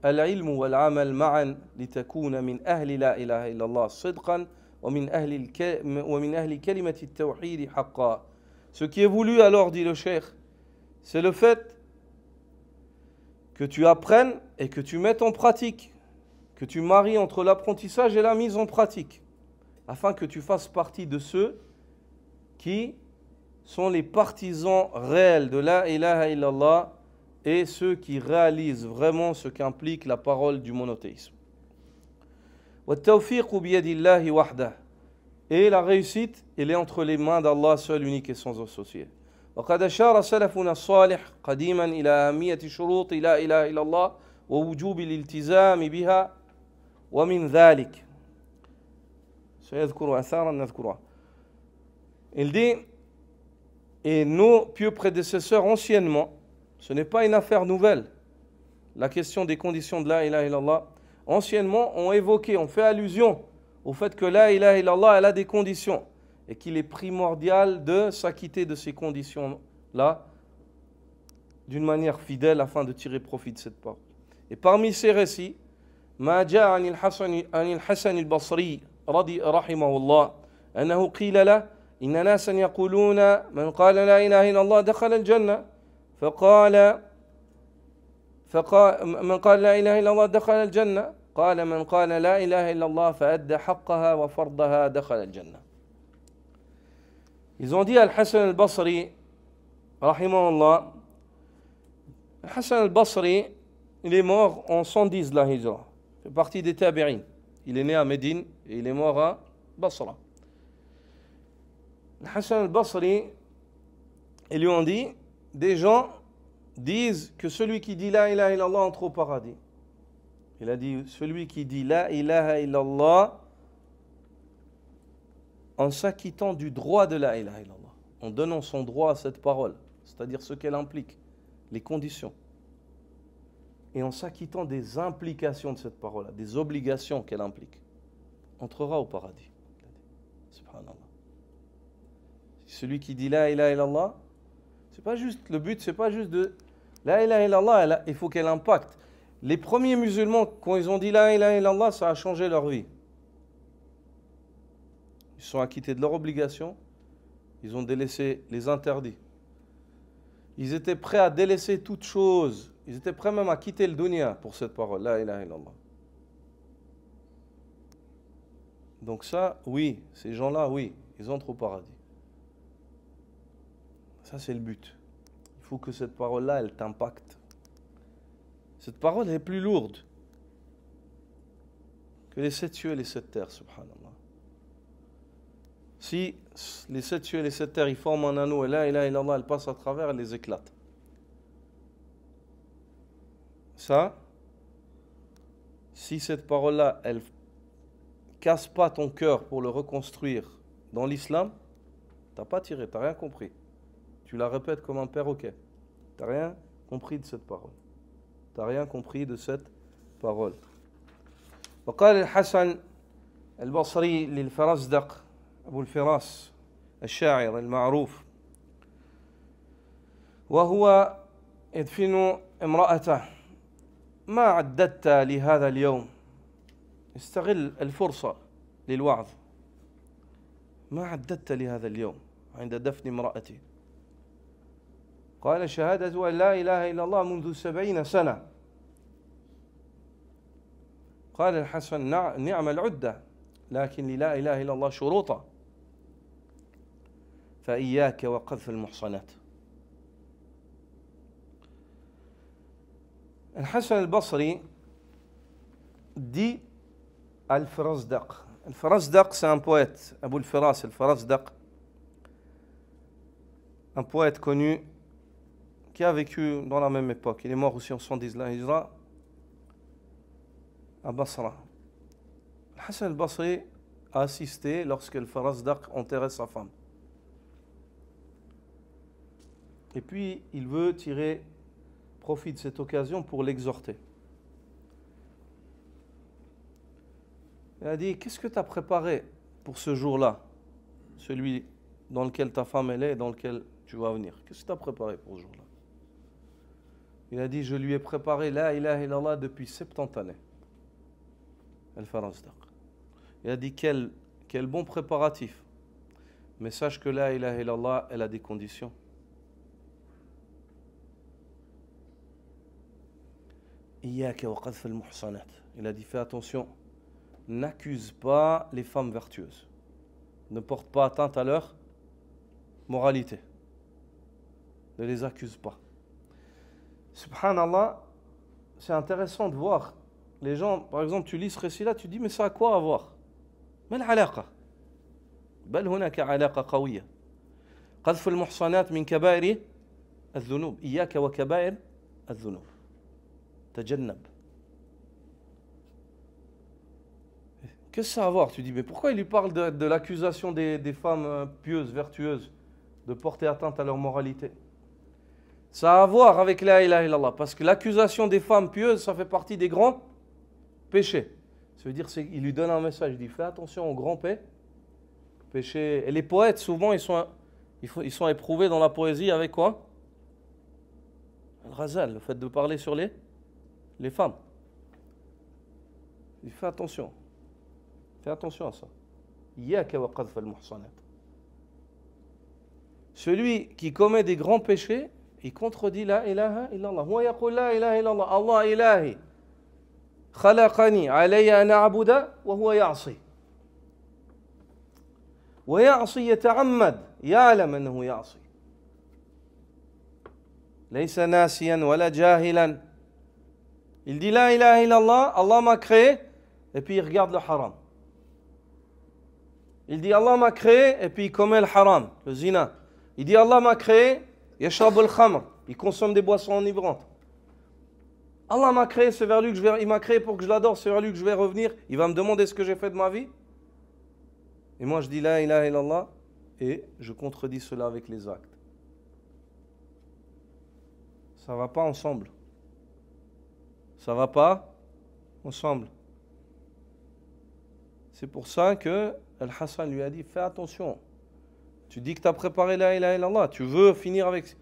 A: العلم والعمل معا لتكون من أهل لا إله إلا الله صدقا ومن أهل كلمة التوحيد حقا. Ce qui est voulu alors, dit le cheikh, c'est le fait que tu apprennes et que tu mettes en pratique, que tu maries entre l'apprentissage et la mise en pratique, afin que tu fasses partie de ceux qui sont les partisans réels de la ilaha illallah et ceux qui réalisent vraiment ce qu'implique la parole du monothéisme. وَالتَّوْفِيقُ بِيَدِ اللَّهِ وَحْدَهُ. Et la réussite, elle est entre les mains d'Allah seul, unique et sans associé. وقد أشار سلفنا الصالح قديما إلى أهمية شروط لا إله إلا الله ووجوب الالتزام بها ومن ذلك سيذكر أثارا نذكرها. Il dit, et nos pieux prédécesseurs anciennement, ce n'est pas une affaire nouvelle, la question des conditions de la ilaha illallah, anciennement ont évoqué, ont fait allusion au fait que la ilaha illallah, elle a des conditions et qu'il est primordial de s'acquitter de ces conditions-là d'une manière fidèle afin de tirer profit de cette parole. Et parmi ces récits, ما جاء عن الحسن البصري رحمه الله أنه قيل له إن ناسا يقولون من قال لا إله إلا الله دخل الجنة فقال من قال لا إله إلا الله دخل الجنة قال من قال لا إله إلا الله فأدى حقها وفرضها دخل الجنة. Ils ont dit à Al-Hassan al-Basri, rahimahullah, Al-Hassan al-Basri, il est mort en 110 de la Hijra. Il fait partie des Tabi'in. Il est né à Médine et il est mort à Basra. Al-Hassan al-Basri, ils lui ont dit, des gens disent que celui qui dit la ilaha illallah entre au paradis. Il a dit, celui qui dit la ilaha illallah en s'acquittant du droit de la ilaha illallah, en donnant son droit à cette parole, c'est-à-dire ce qu'elle implique, les conditions, et en s'acquittant des implications de cette parole, des obligations qu'elle implique, entrera au paradis. Subhanallah. Celui qui dit la ilaha illallah, c'est pas juste, le but c'est pas juste de la ilaha illallah, il faut qu'elle impacte. Les premiers musulmans, quand ils ont dit la ilaha illallah, ça a changé leur vie. Ils sont acquittés de leurs obligations, ils ont délaissé les interdits. Ils étaient prêts à délaisser toute chose. Ils étaient prêts même à quitter le dunya pour cette parole, la ilaha illallah. Donc ça, oui, ces gens-là, oui, ils entrent au paradis. Ça, c'est le but. Il faut que cette parole-là, elle t'impacte. Cette parole est plus lourde que les 7 cieux et les 7 terres, subhanallah. Si les 7 cieux et les 7 terres, ils forment un anneau et la ilaha illallah, elle passe à travers, elle les éclate. Ça, si cette parole-là, elle casse pas ton cœur pour le reconstruire dans l'islam, t'as pas tiré, t'as rien compris. Tu la répètes comme un perroquet. T'as rien compris de cette parole. T'as rien compris de cette parole. وقال الحسن البصري للفرزدق أبو الفراس الشاعر المعروف وهو يدفن امرأته ما عددت لهذا اليوم استغل الفرصة للوعظ ما عددت لهذا اليوم عند دفن امرأتي قال شهادة أن لا إله إلا الله منذ 70 سنة قال الحسن نعم العدة لكن لا إله إلا الله شروطا فإياك وقذف المحصنات. Al-Hassan al-Basri dit Al-Farazdaq. Al-Farazdaq, c'est un poète, Abu al-Firas al-Farazdaq, un poète connu qui a vécu dans la même époque. Il est mort aussi en 110 la Hijra, à Basra. Al-Hassan al-Basri a assisté lorsque Al-Farazdaq enterrait sa femme. Et puis, il veut tirer profit de cette occasion pour l'exhorter. Il a dit, qu'est-ce que tu as préparé pour ce jour-là, celui dans lequel ta femme elle est et dans lequel tu vas venir? Qu'est-ce que tu as préparé pour ce jour-là? Il a dit, je lui ai préparé la ilaha illallah depuis 70 années. Al-Farazdaq. Il a dit, quel bon préparatif. Mais sache que la ilaha illallah, elle a des conditions. Iyaka wa qadhf al-muhsanat. Il a dit, fais attention. N'accuse pas les femmes vertueuses. Ne porte pas atteinte à leur moralité. Ne les accuse pas. Subhanallah, c'est intéressant de voir les gens, par exemple, tu lis ce récit-là, tu dis, mais ça a quoi à voir? ما العلاقة؟ بل هناك علاقة قوية. قذف المحصنات من كبائر الذنوب. إياك وكبائر الذنوب. تجنب. Qu'est-ce que ça a à voir? Tu dis, mais pourquoi il lui parle de l'accusation des femmes pieuses, vertueuses, de porter atteinte à leur moralité? Ça a à voir avec la ilaha illallah, parce que l'accusation des femmes pieuses, ça fait partie des grands péchés. Ça veut dire qu'il lui donne un message, il dit, fais attention aux grands péchés. Et les poètes, souvent, ils sont éprouvés dans la poésie avec quoi? Al-Ghazal, le fait de parler sur les femmes. Il dit, fais attention. Fais attention à ça. Iyaka wa qadhf al-muhsanat. Celui qui commet des grands péchés, il contredit la ilaha illallah. Huwa yaqul la ilaha illallah. Allah ilahi. Khalaqani alayya an a'buda wa huwa ya'si. Wa ya'si yata'ammad. Ya'lam annahu ya'si. Laysa nasiyan wala jahilan. Il dit la ilaha illallah, Allah m'a créé, et puis il regarde le haram. Il dit Allah m'a créé et puis il commet le haram, le zina. Il dit Allah m'a créé, yashrab al-khamr, il consomme des boissons enivrantes. Allah m'a créé, c'est vers lui que je vais, il m'a créé pour que je l'adore, c'est vers lui que je vais revenir. Il va me demander ce que j'ai fait de ma vie. Et moi je dis la ilaha illallah et je contredis cela avec les actes. Ça ne va pas ensemble. Ça ne va pas ensemble. C'est pour ça que Al-Hassan lui a dit, fais attention. Tu dis que tu as préparé la ilaha illallah. Tu veux finir avec,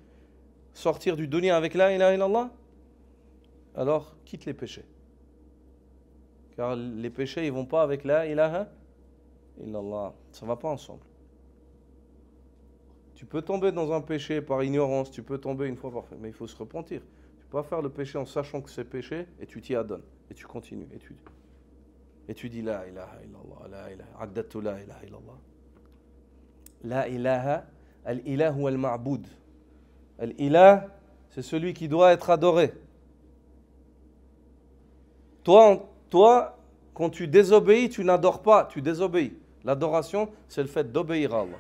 A: sortir du dunya avec la ilaha illallah? Alors, quitte les péchés. Car les péchés, ils ne vont pas avec la ilaha illallah. Ça ne va pas ensemble. Tu peux tomber dans un péché par ignorance, tu peux tomber une fois par fois, mais il faut se repentir. Tu ne peux pas faire le péché en sachant que c'est péché et tu t'y adonnes. Et tu continues. Et tu dis la ilaha illallah, la ilaha, addatu la ilaha illallah. La ilaha, al-ilah ou al-ma'boud. Al-ilah, c'est celui qui doit être adoré. Toi, quand tu désobéis, tu n'adores pas, tu désobéis. L'adoration, c'est le fait d'obéir à Allah.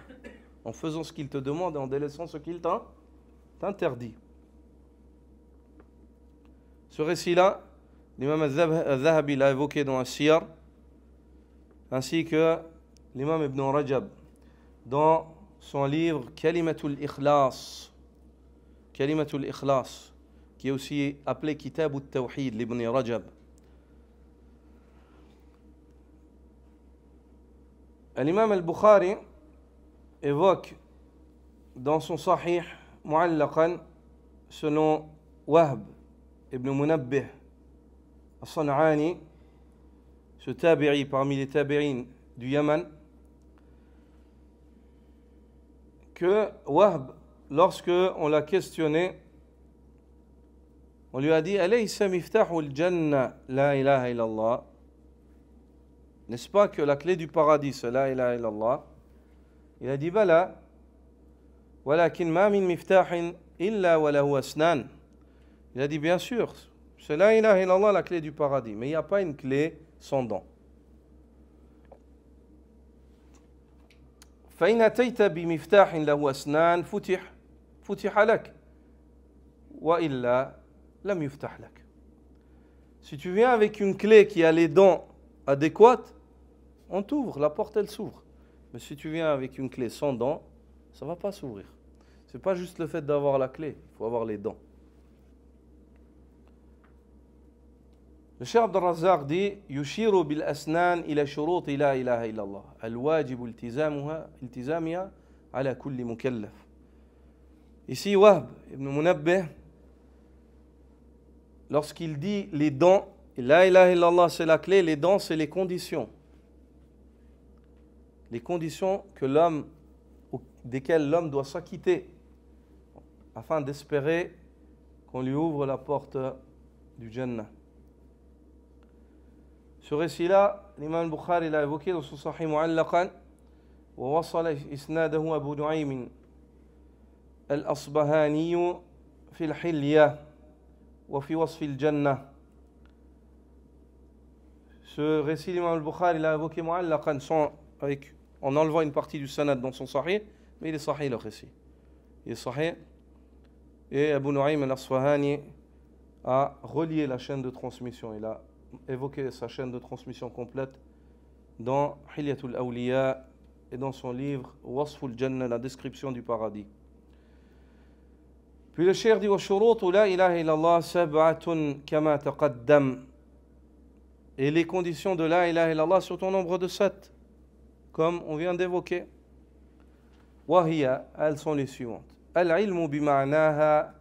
A: En faisant ce qu'il te demande et en délaissant ce qu'il t'interdit. Ce récit-là, l'imam al-Zahabi l'a évoqué dans As-Siyar, ainsi que l'imam Ibn Rajab dans son livre Kalimatul Ikhlas, qui est aussi appelé Kitab al-Tawhid, l'Ibn Rajab. L'imam al-Bukhari évoque dans son Sahih Mu'allaqan, selon Wahb ibn Munabbih al-San'ani, ce tabi'i parmi les tabi'in du Yaman, que Wahb, lorsque on l'a questionné, on lui a dit Alaysa miftahu al-jannah la ilaha illallah. N'est-ce pas que la clé du paradis c'est la ilaha illallah? Il a dit Bala, walakin ma min miftahin illa wa lahu asnan. Il a dit bien sûr, C'est la ilaha illallah, la clé du paradis. Mais il n'y a pas une clé sans dents. فإن أتيت بمفتاح له أسنان فتح لك وإلا لم يفتح لك. Si tu viens avec une clé qui a les dents adéquates, on t'ouvre, la porte elle s'ouvre. Mais si tu viens avec une clé sans dents, ça ne va pas s'ouvrir. Ce n'est pas juste le fait d'avoir la clé, il faut avoir les dents. Le Cheikh Abd al-Razzaq dit يشير بالأسنان إلى شروط لا إله إلا الله الواجب التزامها على كل مكلف. Ici Wahb ibn Munabbih, lorsqu'il dit les dents, la ilaha illallah c'est la clé, les dents c'est les conditions. Les conditions que l'homme, desquelles l'homme doit s'acquitter afin d'espérer qu'on lui ouvre la porte du Jannah. Ce récit-là, l'imam al-Bukhari l'a évoqué dans son Sahih Mu'allaqan, ووصل إسناده أبو نعيم الأصبهاني في الحلية وفي وصف الجنة. Ce récit, l'imam al-Bukhari l'a évoqué Mu'allaqan en enlevant une partie du sanad dans son Sahih, mais il est Sahih le récit. Il est Sahih. Et Abu Nu'aym al-Asfahani a relié la chaîne de transmission. Il a évoqué sa chaîne de transmission complète dans Hilyatul Awliya et dans son livre Wasful Jannah, la description du paradis. Puis le cheikh dit wa shurutu la ilaha illallah sab'atun kama taqaddam. Et les conditions de la ilaha illallah sont au nombre de 7, comme on vient d'évoquer. Wa hiya, elles sont les suivantes. Al-ilmu bima'naha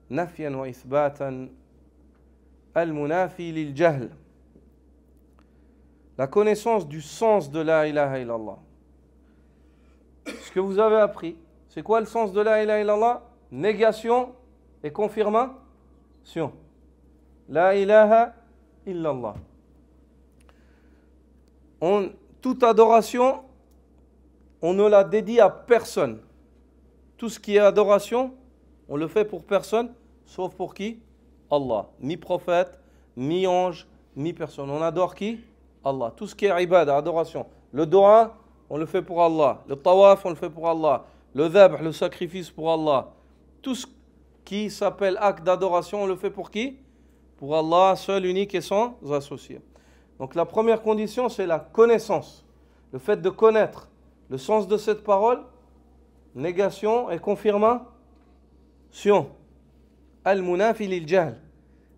A: nafyan wa ithbatan al-munafi lil-jahl. La connaissance du sens de la ilaha illallah. Ce que vous avez appris, c'est quoi le sens de la ilaha illallah? Négation et confirmation. La ilaha illallah. Toute adoration, on ne la dédie à personne. Tout ce qui est adoration, on le fait pour personne, sauf pour qui? Allah. Ni prophète, ni ange, ni personne. On adore qui? Allah. Tout ce qui est ibad, adoration. Le dua, on le fait pour Allah. Le tawaf, on le fait pour Allah. Le dhabh, le sacrifice pour Allah. Tout ce qui s'appelle acte d'adoration, on le fait pour qui? Pour Allah, seul, unique et sans associé. Donc la première condition, c'est la connaissance. Le fait de connaître le sens de cette parole, négation et confirmation. Al-munafi lil-jahl.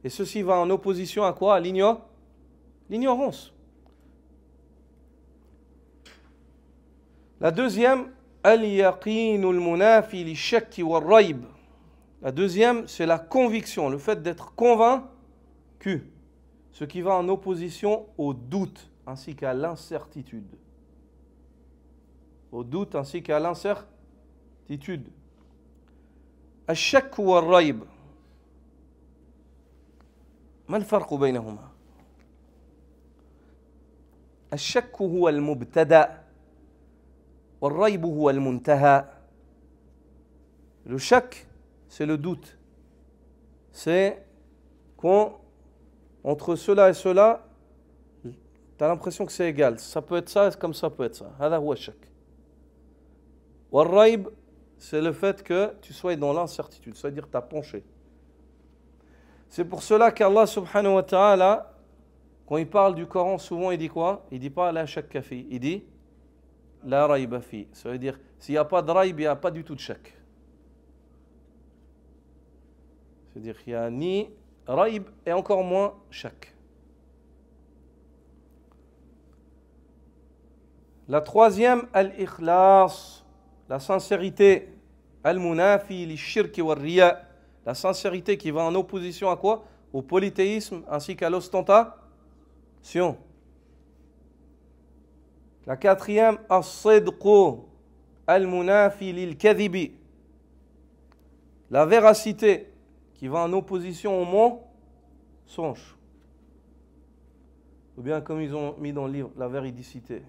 A: Et ceci va en opposition à quoi? À l'ignorance. La deuxième, al-yaqinul munafi lish-shakki wal-rayb. La deuxième, c'est la conviction, le fait d'être convaincu. Ce qui va en opposition au doute ainsi qu'à l'incertitude. Au doute ainsi qu'à l'incertitude. الشك والريب ما الفرق بينهما؟ الشك هو المبتدأ والريب هو المنتهى. Le shak, c'est le doute. C'est quand entre cela et cela, tu as l'impression que c'est égal. Ça peut être ça comme ça peut être ça. هذا هو الشك. والريب, c'est le fait que tu sois dans l'incertitude, c'est-à-dire tu as penché. C'est pour cela qu'Allah subhanahu wa ta'ala, quand il parle du Coran, souvent il dit quoi? Il dit pas la shakka fi, il dit la rayba fi. Ça veut dire, s'il n'y a pas de rayb, il n'y a pas du tout de shak. C'est-à-dire qu'il n'y a ni rayb et encore moins shak. La troisième, al-ikhlas, la sincérité. Al-munafi li-shirki wa-riya, la sincérité qui va en opposition à quoi? Au polythéisme ainsi qu'à l'ostentation. La quatrième, as-sidqu al-munafi lil-kadhibi, la véracité qui va en opposition au mensonge. Ou bien comme ils ont mis dans le livre, la véridicité.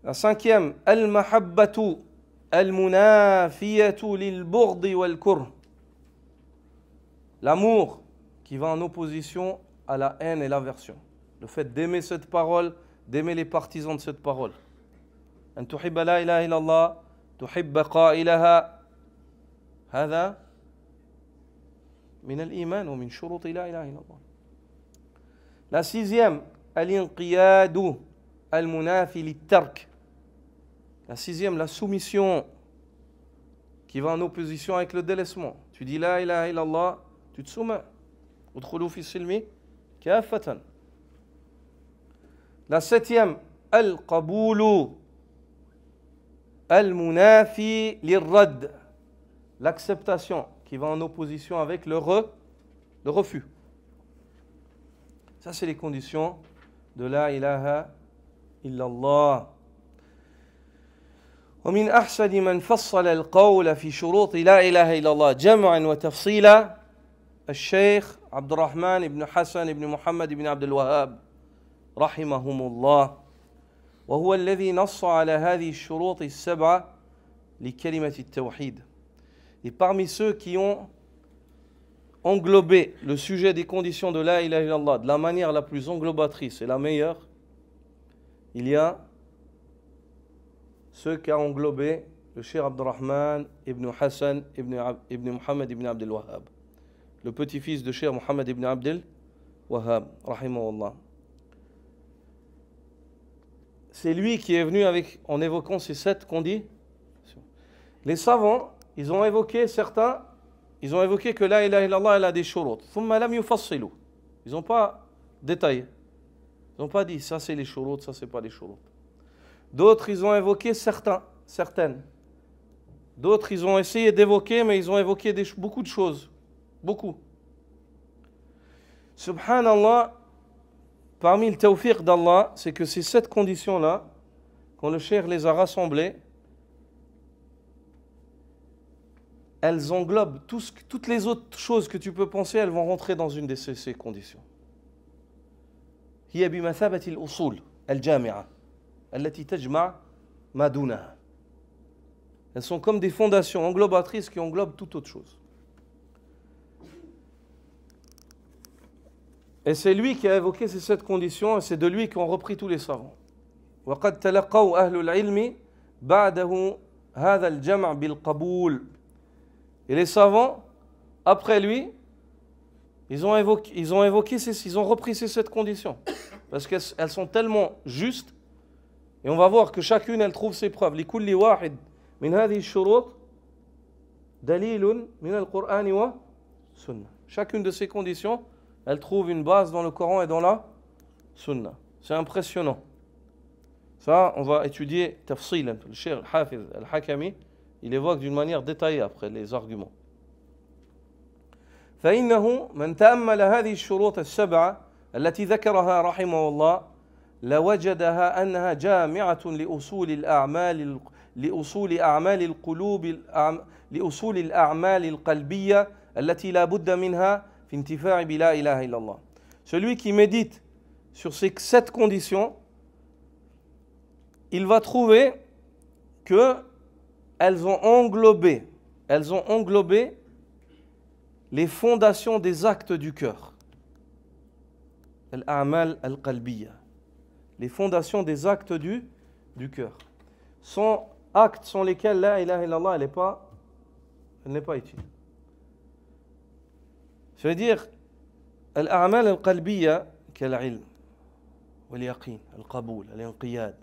A: La cinquième, al-mahabbatu al-munafiyatu lil-bughdi wal-kurh, l'amour qui va en opposition à la haine et l'aversion. Le fait d'aimer cette parole, d'aimer les partisans de cette parole. أن تحب لا إله إلا الله تحب قائلها هذا من الإيمان ومن شروط لا إله إلا الله. La sixième, الانقياد المنافي للترك. La sixième, la soumission qui va en opposition avec le délaissement. Tu dis la ilaha illallah, tu te soumets. Udkhulu fi silmi kaffatan. La septième, al-qaboulu al-munafi lirrad. L'acceptation qui va en opposition avec le refus. Ça, c'est les conditions de la ilaha illallah. ومن أحسن من فصل القول في شروط لا إله إلا الله جمعا وتفصيلا الشيخ عبد الرحمن بن حسن بن محمد بن عبد الوهاب رحمهم الله وهو الذي نص على هذه الشروط السبعة لكلمة التوحيد. Et parmi ceux qui ont englobé le sujet des conditions de la ilaha illallah de la manière la plus englobatrice et la meilleure, il y a ceux qu'a englobé le Cheikh Abdurrahman ibn Hassan ibn Muhammad ibn Abdel Wahhab, le petit-fils de Cheikh Muhammad ibn Abdel Wahhab, rahimahullah. C'est lui qui est venu en évoquant ces 7 conditions. Les savants, ils ont évoqué que la ilaha illallah elle a des shurut. Thumma lam yufassilu. Ils n'ont pas détaillé. Ils n'ont pas dit ça c'est les shurut, ça c'est pas les shurut. D'autres, ils ont évoqué certaines. D'autres, ils ont essayé d'évoquer, mais ils ont évoqué beaucoup de choses. Beaucoup. Subhanallah, parmi le tawfiq d'Allah, c'est que ces 7 conditions-là, quand le cheikh les a rassemblées, elles englobent toutes les autres choses que tu peux penser, elles vont rentrer dans une de ces conditions. هي بمثابة الأصول الجامعة. Elles sont comme des fondations englobatrices qui englobent toute autre chose. Et c'est lui qui a évoqué ces 7 conditions et c'est de lui qu'ont repris tous les savants. وقد تلقوا أهل العلم بعده هذا الجمع بالقبول. Et les savants, après lui, ils ont repris ces 7 conditions. Parce qu'elles sont tellement justes. Et on va voir que chacune, elle trouve ses preuves. لكل واحد من هذه الشروط دليل من القرآن والسنة. Chacune de ces conditions, elle trouve une base dans le Coran et dans la Sunna. C'est impressionnant. Ça, on va étudier tafsilan. Le Cheikh Al-Hafiz Al-Hakami, il évoque d'une manière détaillée après les arguments. فإنه من تأمل هذه الشروط السبعة التي ذكرها رحمه الله لوجدها أنها جامعة لأصول الأعمال القلبية التي لا بد منها في انتفاع بلا إله إلا الله. Celui qui médite sur ces 7 conditions, il va trouver que elles ont englobé les fondations des actes du cœur. Al-a'mal al-qalbiyya. Les fondations des actes du cœur. Sont actes sans lesquels la ilaha illallah elle n'est pas utile. Je veux dire, al-a'mal al-qalbiyya كالعلم واليقين القبول الانقياد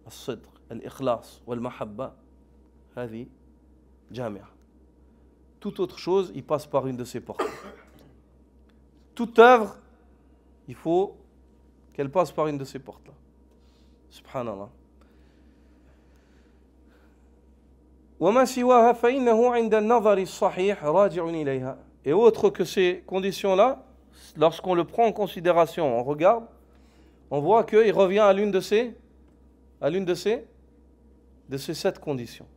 A: الصدق الإخلاص والمحبة هذه جامعة. Toute autre chose, il passe par une de ces portes. Toute œuvre, il faut qu'elle passe par une de ces portes-là. Subhanallah. وما سواها فإنه عند النظر الصحيح راجع إليها. Et autre que ces conditions-là, lorsqu'on le prend en considération, on regarde, on voit qu'il revient à l'une de ces 7 conditions.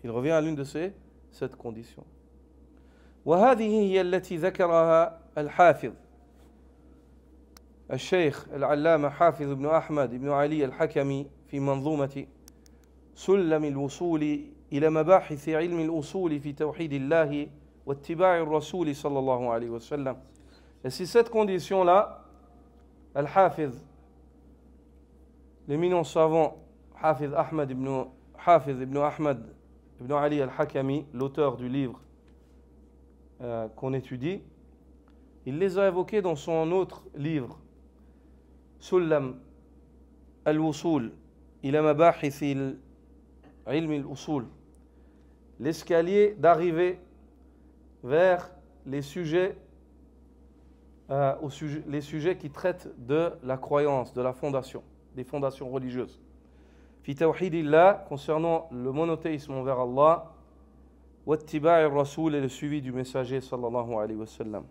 A: Il revient à l'une de ces 7 conditions. وهذه هي التي ذكرها الحافظ الشيخ العلامة حافظ بن أحمد بن علي الحكمي في منظومة سلم الوصول إلى مباحث علم الأصول في توحيد الله واتباع الرسول صلى الله عليه وسلم. Et c'est cette condition-là, Al-Hafiz, l'éminent savant Hafiz ibn Ahmad ibn Ali al-Hakami, l'auteur du livre qu'on étudie, il les a évoqués dans son autre livre, Sullam al-Wusul ila mabahith ilm al-usul, l'escalier d'arrivée vers les sujets qui traitent de la croyance, de la fondation, des fondations religieuses. Fi tawhidillah, concernant le monothéisme envers Allah, wattiba'i rasoul et le suivi du messager sallallahu alayhi wa sallam.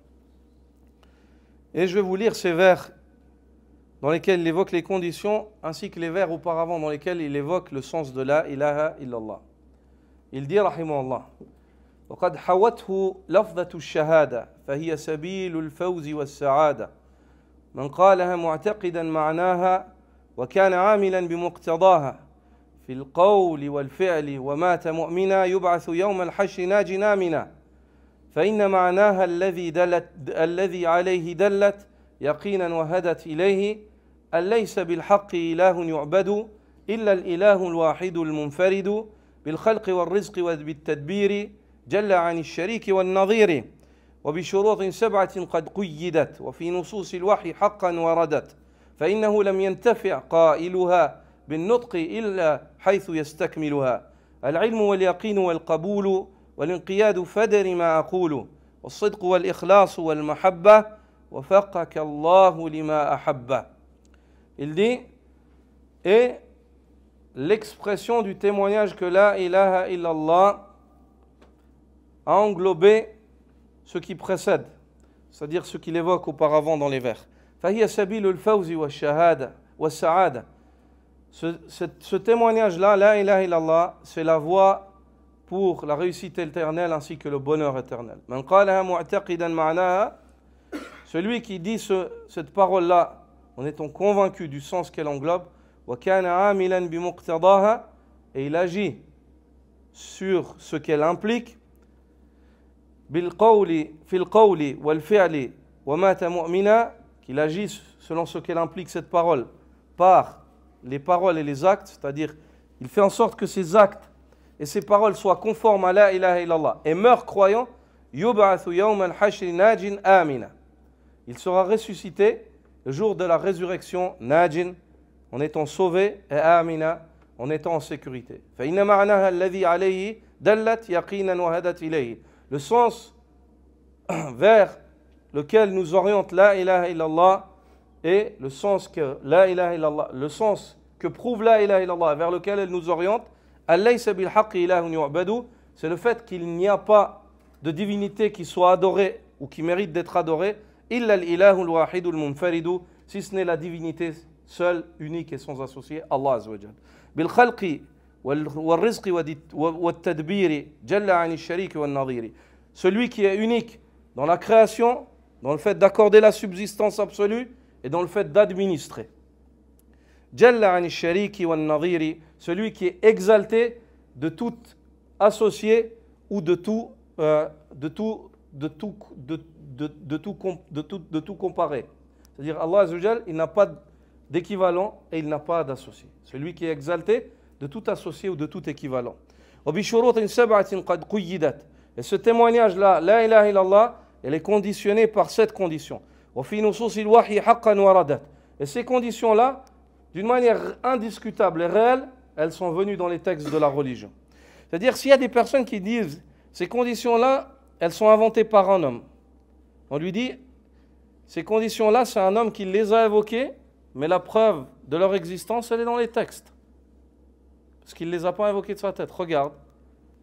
A: Et je vais vous lire ces vers dans lesquels il évoque les conditions, ainsi que les vers auparavant dans lesquels il évoque le sens de la ilaha illallah. Il dit rahimahullah: وقد حوته لفظة الشهادة فهي سبيل الفوز والسعادة من قالها معتقدا معناها وكان عاملا بمقتضاها في القول والفعل ومات مؤمنا يبعث يوم الحشر ناجٍ آمنا فإن معناها الذي عليه دلت يقينا وهدت إليه أن ليس بالحق إله يعبد إلا الإله الواحد المنفرد بالخلق والرزق وبالتدبير جل عن الشريك والنظير وبشروط 7 قد قيدت وفي نصوص الوحي حقا وردت فإنه لم ينتفع قائلها بالنطق إلا حيث يستكملها العلم واليقين والقبول والانقياد فدر ما أقول والصدق والإخلاص والمحبة وفقك الله لما أحب. Il dit, et l'expression du témoignage que la ilaha illallah a englobé ce qui précède, c'est-à-dire ce qu'il évoque auparavant dans les vers. فهي سبيل الفوز والشهادة والسعادة. Ce témoignage-là, la ilaha illallah, c'est la voie pour la réussite éternelle ainsi que le bonheur éternel. من قالها معتقدا معناها, celui qui dit cette parole-là en étant convaincu du sens qu'elle englobe, وكان عاملا بمقتضاها, et il agit sur ce qu'elle implique, بالقول في القول والفعل ومات مؤمنا, qu'il agit selon ce qu'elle implique cette parole par les paroles et les actes, c'est-à-dire il fait en sorte que ces actes et ces paroles soient conformes à la ilaha illallah et meurt croyant, يبعث يوم الحشر ناجٍ آمنا, il sera ressuscité le jour de la résurrection, najin, en étant sauvé, et amina, en étant en sécurité. فإن معناها الذي عليه دلت يقينا وهدت إليه. Le sens vers lequel nous oriente la ilaha illallah et le sens que la ilaha illallah, le sens que prouve la ilaha illallah vers lequel elle nous oriente, alaysa bil haqqi ilahun yu'badu, c'est le fait qu'il n'y a pas de divinité qui soit adorée ou qui mérite d'être adorée, illa al-ilahu al-wahid al-munfaridu, si ce n'est la divinité seule, unique et sans associé, Allah azza wa jalla. Bil khalqi wal rizqi wat tadbiri jalla an ash-sharik wan nadhiri. Celui qui est unique dans la création, dans le fait d'accorder la subsistance absolue et dans le fait d'administrer. Jalla an ash-sharik wan nadhiri, celui qui est exalté de tout associé ou de tout comparer. C'est-à-dire Allah Azza wa Jal, il n'a pas d'équivalent et il n'a pas d'associé. Celui qui est exalté de tout associé ou de tout équivalent. Et ce témoignage-là, la ilaha illallah, elle est conditionnée par cette condition. Et ces conditions-là, d'une manière indiscutable et réelle, elles sont venues dans les textes de la religion. C'est-à-dire, s'il y a des personnes qui disent ces conditions-là, elles sont inventées par un homme, on lui dit, ces conditions-là, c'est un homme qui les a évoquées, mais la preuve de leur existence, elle est dans les textes. Parce qu'il ne les a pas invoquées de sa tête. Regarde,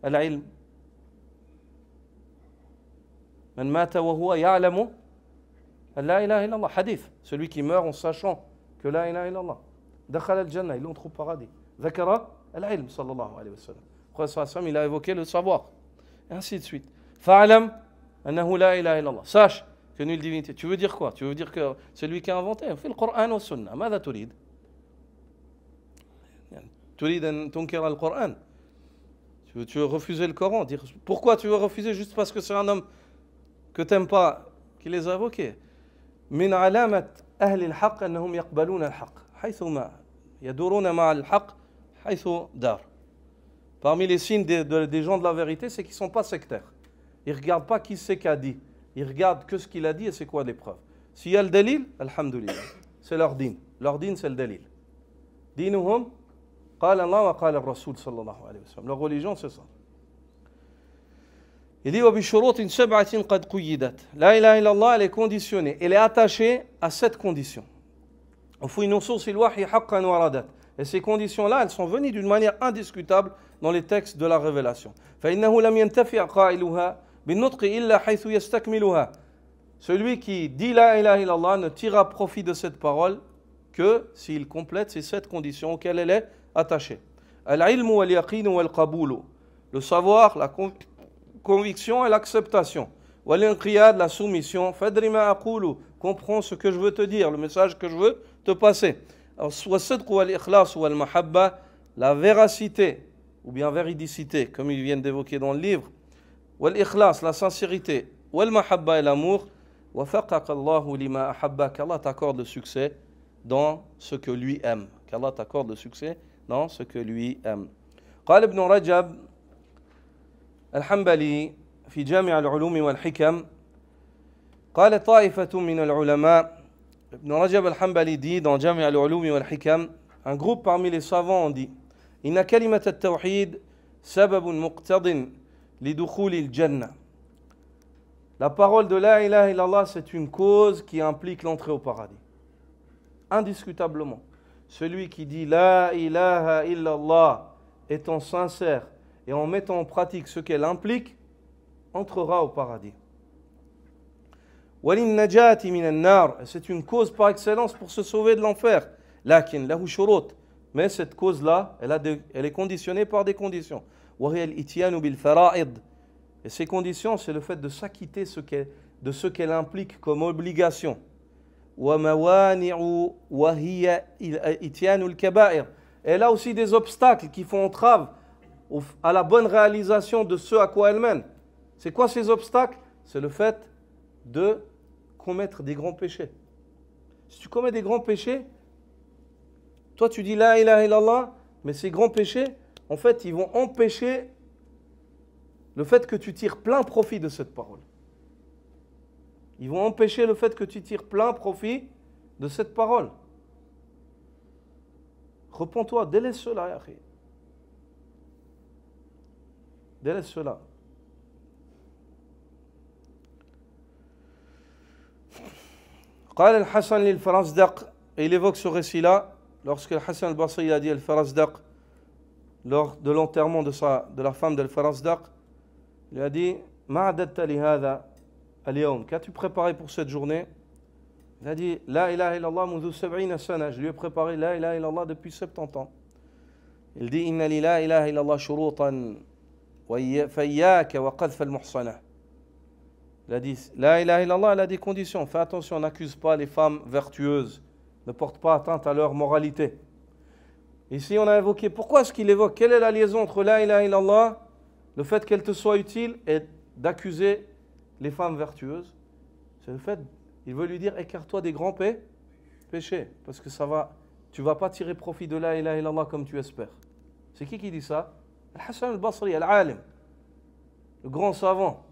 A: al-ilm. Man mata wa huwa ya'lamu la ilaha illallah. Hadith. Celui qui meurt en sachant que la ilaha illallah. Dakhala al-jannah, il entre au paradis. Zakara al-ilm, sallallahu alayhi wa sallam. Le prophète, il a évoqué le savoir. Et ainsi de suite. Fa'alam annahu la ilaha illallah. Sache que nulle divinité. Tu veux dire quoi? Tu veux dire que c'est lui qui a inventé? Fais le Coran ou Sunna. ماذا تريد؟ تريد أن تنكر القرآن. Tu veux refuser le Coran, dire pourquoi tu veux refuser juste parce que c'est un homme que tu n'aimes pas qui les a évoqués. من علامة أهل الحق أنهم يقبلون الحق حيث ما يدورون مع الحق حيث دار. Parmi les signes des gens de la vérité, c'est qu'ils ne sont pas sectaires. Ils ne regardent pas qui c'est qui a dit. Ils regardent que ce qu'il a dit et c'est quoi les preuves. S'il y a le dalil, alhamdulillah, c'est leur din. Leur din, c'est le dalil. Dinuhum, qala Allah wa qala al-Rasul sallallahu alayhi wa sallam. Leur religion, c'est ça. Il dit, وَبِشُرُوطٍ سَبْعَةٍ قَدْ قُيِّدَتْ. La ilaha illallah, elle est conditionnée. Elle est attachée à cette condition. وفي نصوص الوحي حقا وردت. Et ces conditions-là, elles sont venues d'une manière indiscutable dans les textes de la révélation. فإنه لم ينتفع قائلها بالنطق إلا حيث يستكملها. Celui qui dit la ilaha illallah ne tirera profit de cette parole que s'il complète ces 7 conditions auxquelles elle est attachée. العلم واليقين والقبول. Le savoir, la conviction et l'acceptation. والانقياد, la soumission. فادر ما أقول. Comprends ce que je veux te dire, le message que je veux te passer. والصدق والإخلاص والمحبة, la véracité ou bien véridicité, comme ils viennent d'évoquer dans le livre. والإخلاص, la sincérité. والمحبة, et l'amour. وفقك الله لما أحبك. Qu'Allah t'accorde le succès dans ce que lui aime. Qu'Allah t'accorde le succès dans ce que lui aime. قال ابن رجب الحنبلي في جامع العلوم والحكم قال طائفة من العلماء. Ibn Rajab al-Hanbali dit dans Jami' al-Ulum wal-Hikam, un groupe parmi les savants ont dit Inna kalimat al-tawhid sababun muqtadin lidukhul al-jannah. La parole de la ilaha illallah, c'est une cause qui implique l'entrée au paradis. Indiscutablement. Celui qui dit la ilaha illallah étant sincère et en mettant en pratique ce qu'elle implique, entrera au paradis. C'est une cause par excellence pour se sauver de l'enfer. Mais cette cause-là, elle est conditionnée par des conditions. Et ces conditions, c'est le fait de s'acquitter de ce qu'elle implique comme obligation. Elle a aussi des obstacles qui font entrave à la bonne réalisation de ce à quoi elle mène. C'est quoi ces obstacles? C'est le fait de commettre des grands péchés. Si tu commets des grands péchés, toi tu dis la ilaha illallah, mais ces grands péchés, en fait, ils vont empêcher le fait que tu tires plein profit de cette parole. Ils vont empêcher le fait que tu tires plein profit de cette parole. Repends-toi, délaisse cela, ya akhi. Délaisse cela. قال الحسن للفرزدق, et il évoque ce récit-là lorsque Hassan al-Basri a dit al-Farazdaq lors de l'enterrement de la femme d'al-Farazdaq, il a dit ما عددت لهذا اليوم, qu'as-tu préparé pour cette journée? Il a dit la ilaha illallah منذ 70 سنة, je lui ai préparé la ilaha illallah depuis 70 ans. Il dit inna li la ilaha illallah shurutan فإياك وقذف المحصنة. Il a dit, la ilaha illallah, elle a des conditions. Fais attention, n'accuse pas les femmes vertueuses. Ne porte pas atteinte à leur moralité. Ici, on a évoqué, pourquoi est-ce qu'il évoque? Quelle est la liaison entre la ilaha illallah, le fait qu'elle te soit utile, et d'accuser les femmes vertueuses? C'est le fait, il veut lui dire, écarte-toi des grands péchés. Parce que tu ne vas pas tirer profit de la ilaha illallah comme tu espères. C'est qui dit ça? Al-Hassan al-Basri, al-Alim, le grand savant.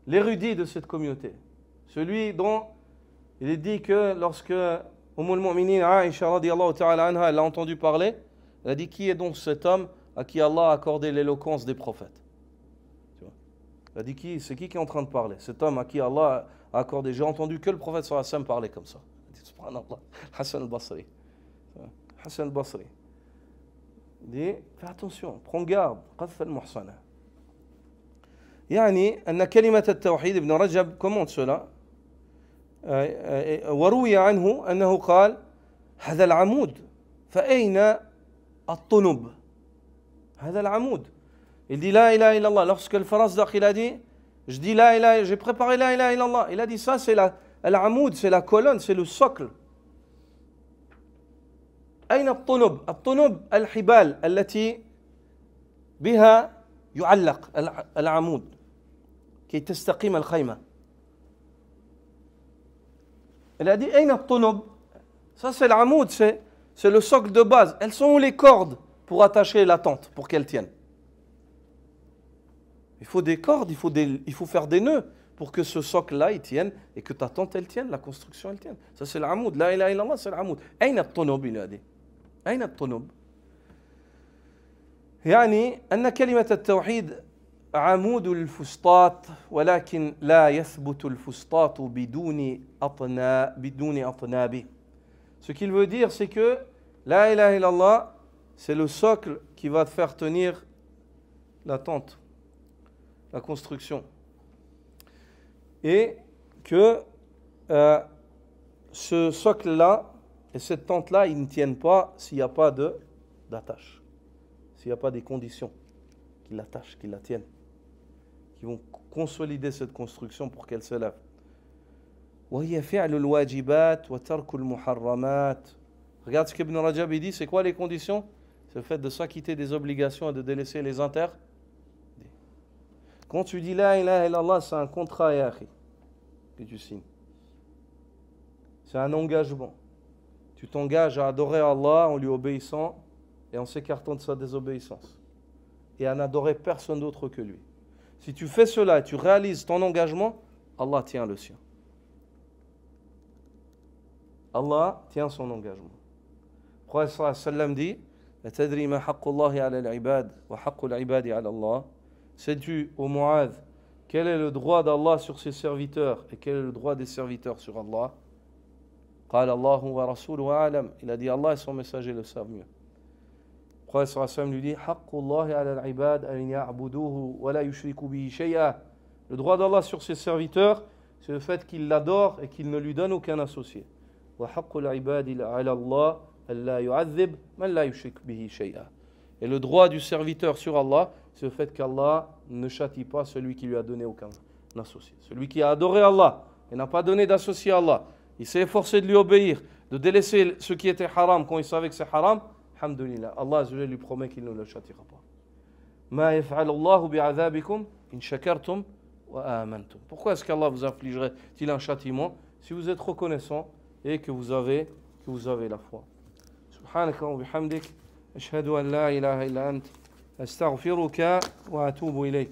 A: L'érudit de cette communauté, celui dont il est dit que lorsque Ummul Mu'minin Aïcha radiyallahu ta'ala anha l'a entendu parler, elle a dit qui est donc cet homme à qui Allah a accordé l'éloquence des prophètes? Elle a dit c'est qui est en train de parler? Cet homme à qui Allah a accordé, j'ai entendu que le prophète sallallahu alayhi wa sallam parler comme ça. Elle a dit subhanallah, Hassan al-Basri. Hassan al-Basri dit fais attention, prends garde, qadf al-muhsana. يعني أن كلمة التوحيد ابن رجب كومنت cela وروي عنه أنه قال هذا العمود فأين الطنب هذا العمود. Il dit la ilaha illallah. Lorsque le Farazdaq il a dit je dis la ilaha, j'ai préparé la ilaha illallah, il a dit ça c'est l'Amoud, c'est la colonne, c'est le socle. أين الطنب؟ الطنب الحبال التي بها يعلق العمود كي تستقيم الخيمة. Elle a dit أين الطنب? Ça c'est l'amud, c'est le socle de base. Elles sont où les cordes pour attacher la tente, pour qu'elle tienne? Il faut des cordes, il faut faire des nœuds pour que ce socle-là il tienne et que ta tente elle tienne, la construction elle tienne. Ça c'est l'amud. La ilaha illallah, c'est l'amud. أين الطنب? Il a dit. أين الطنب? يعني أن كلمة التوحيد عمود الفسطاط ولكن لا يثبت الفسطاط بدون أطناب. Ce qu'il veut dire, c'est que la ilaha illallah, c'est le socle qui va te faire tenir la tente, la construction. Et que ce socle-là et cette tente-là, ils ne tiennent pas s'il n'y a pas d'attache, s'il n'y a pas des conditions qui l'attachent, qui la tiennent, qui vont consolider cette construction pour qu'elle se lève. وهي فعل الواجبات وترك المحرمات. Regarde ce qu'Ibn Rajab dit, c'est quoi les conditions? C'est le fait de s'acquitter des obligations et de délaisser les interdits. Quand tu dis la ilaha illallah, c'est un contrat ya akhi, que tu signes. C'est un engagement. Tu t'engages à adorer Allah en lui obéissant et en s'écartant de sa désobéissance. Et à n'adorer personne d'autre que lui. Si tu fais cela et tu réalises ton engagement, Allah tient le sien. Allah tient son engagement. Le prophète sallallahu alayhi wa sallam dit « Tadri ma haqqullahi ala al-ibad wa haqqul ibadi ala Allah » Sais-tu, ô Mu'adh, quel est le droit d'Allah sur ses serviteurs et quel est le droit des serviteurs sur Allah? قال الله ورسوله أعلم. Il a dit Allah et son messager le savent mieux. Le prophète sallallahu alayhi wa sallam lui dit حقُّ ala al-ibad an ya'buduhu wa la yushriku bihi shay'a. Le droit d'Allah sur ses serviteurs, c'est le fait qu'ils l'adorent et qu'ils ne lui donnent aucun associé. وحق العباد على الله ألا يعذب من لا يشرك به شيئا. Et le droit du serviteur sur Allah, c'est le fait qu'Allah ne châtie pas celui qui lui a donné aucun associé. Celui qui a adoré Allah et n'a pas donné d'associé à Allah, il s'est efforcé de lui obéir, de délaisser ce qui était haram quand il savait que c'est haram. Alhamdulillah, Allah Azza lui promet qu'il ne le châtiera pas. ما يفعل الله بعذابكم إن شكرتم وآمنتم. Pourquoi est-ce qu'Allah vous infligerait-il un châtiment si vous êtes reconnaissant et que vous avez la foi? Subhanaka wa bihamdik, ashhadu an la ilaha illa ant, astaghfiruka wa atubu ilayk.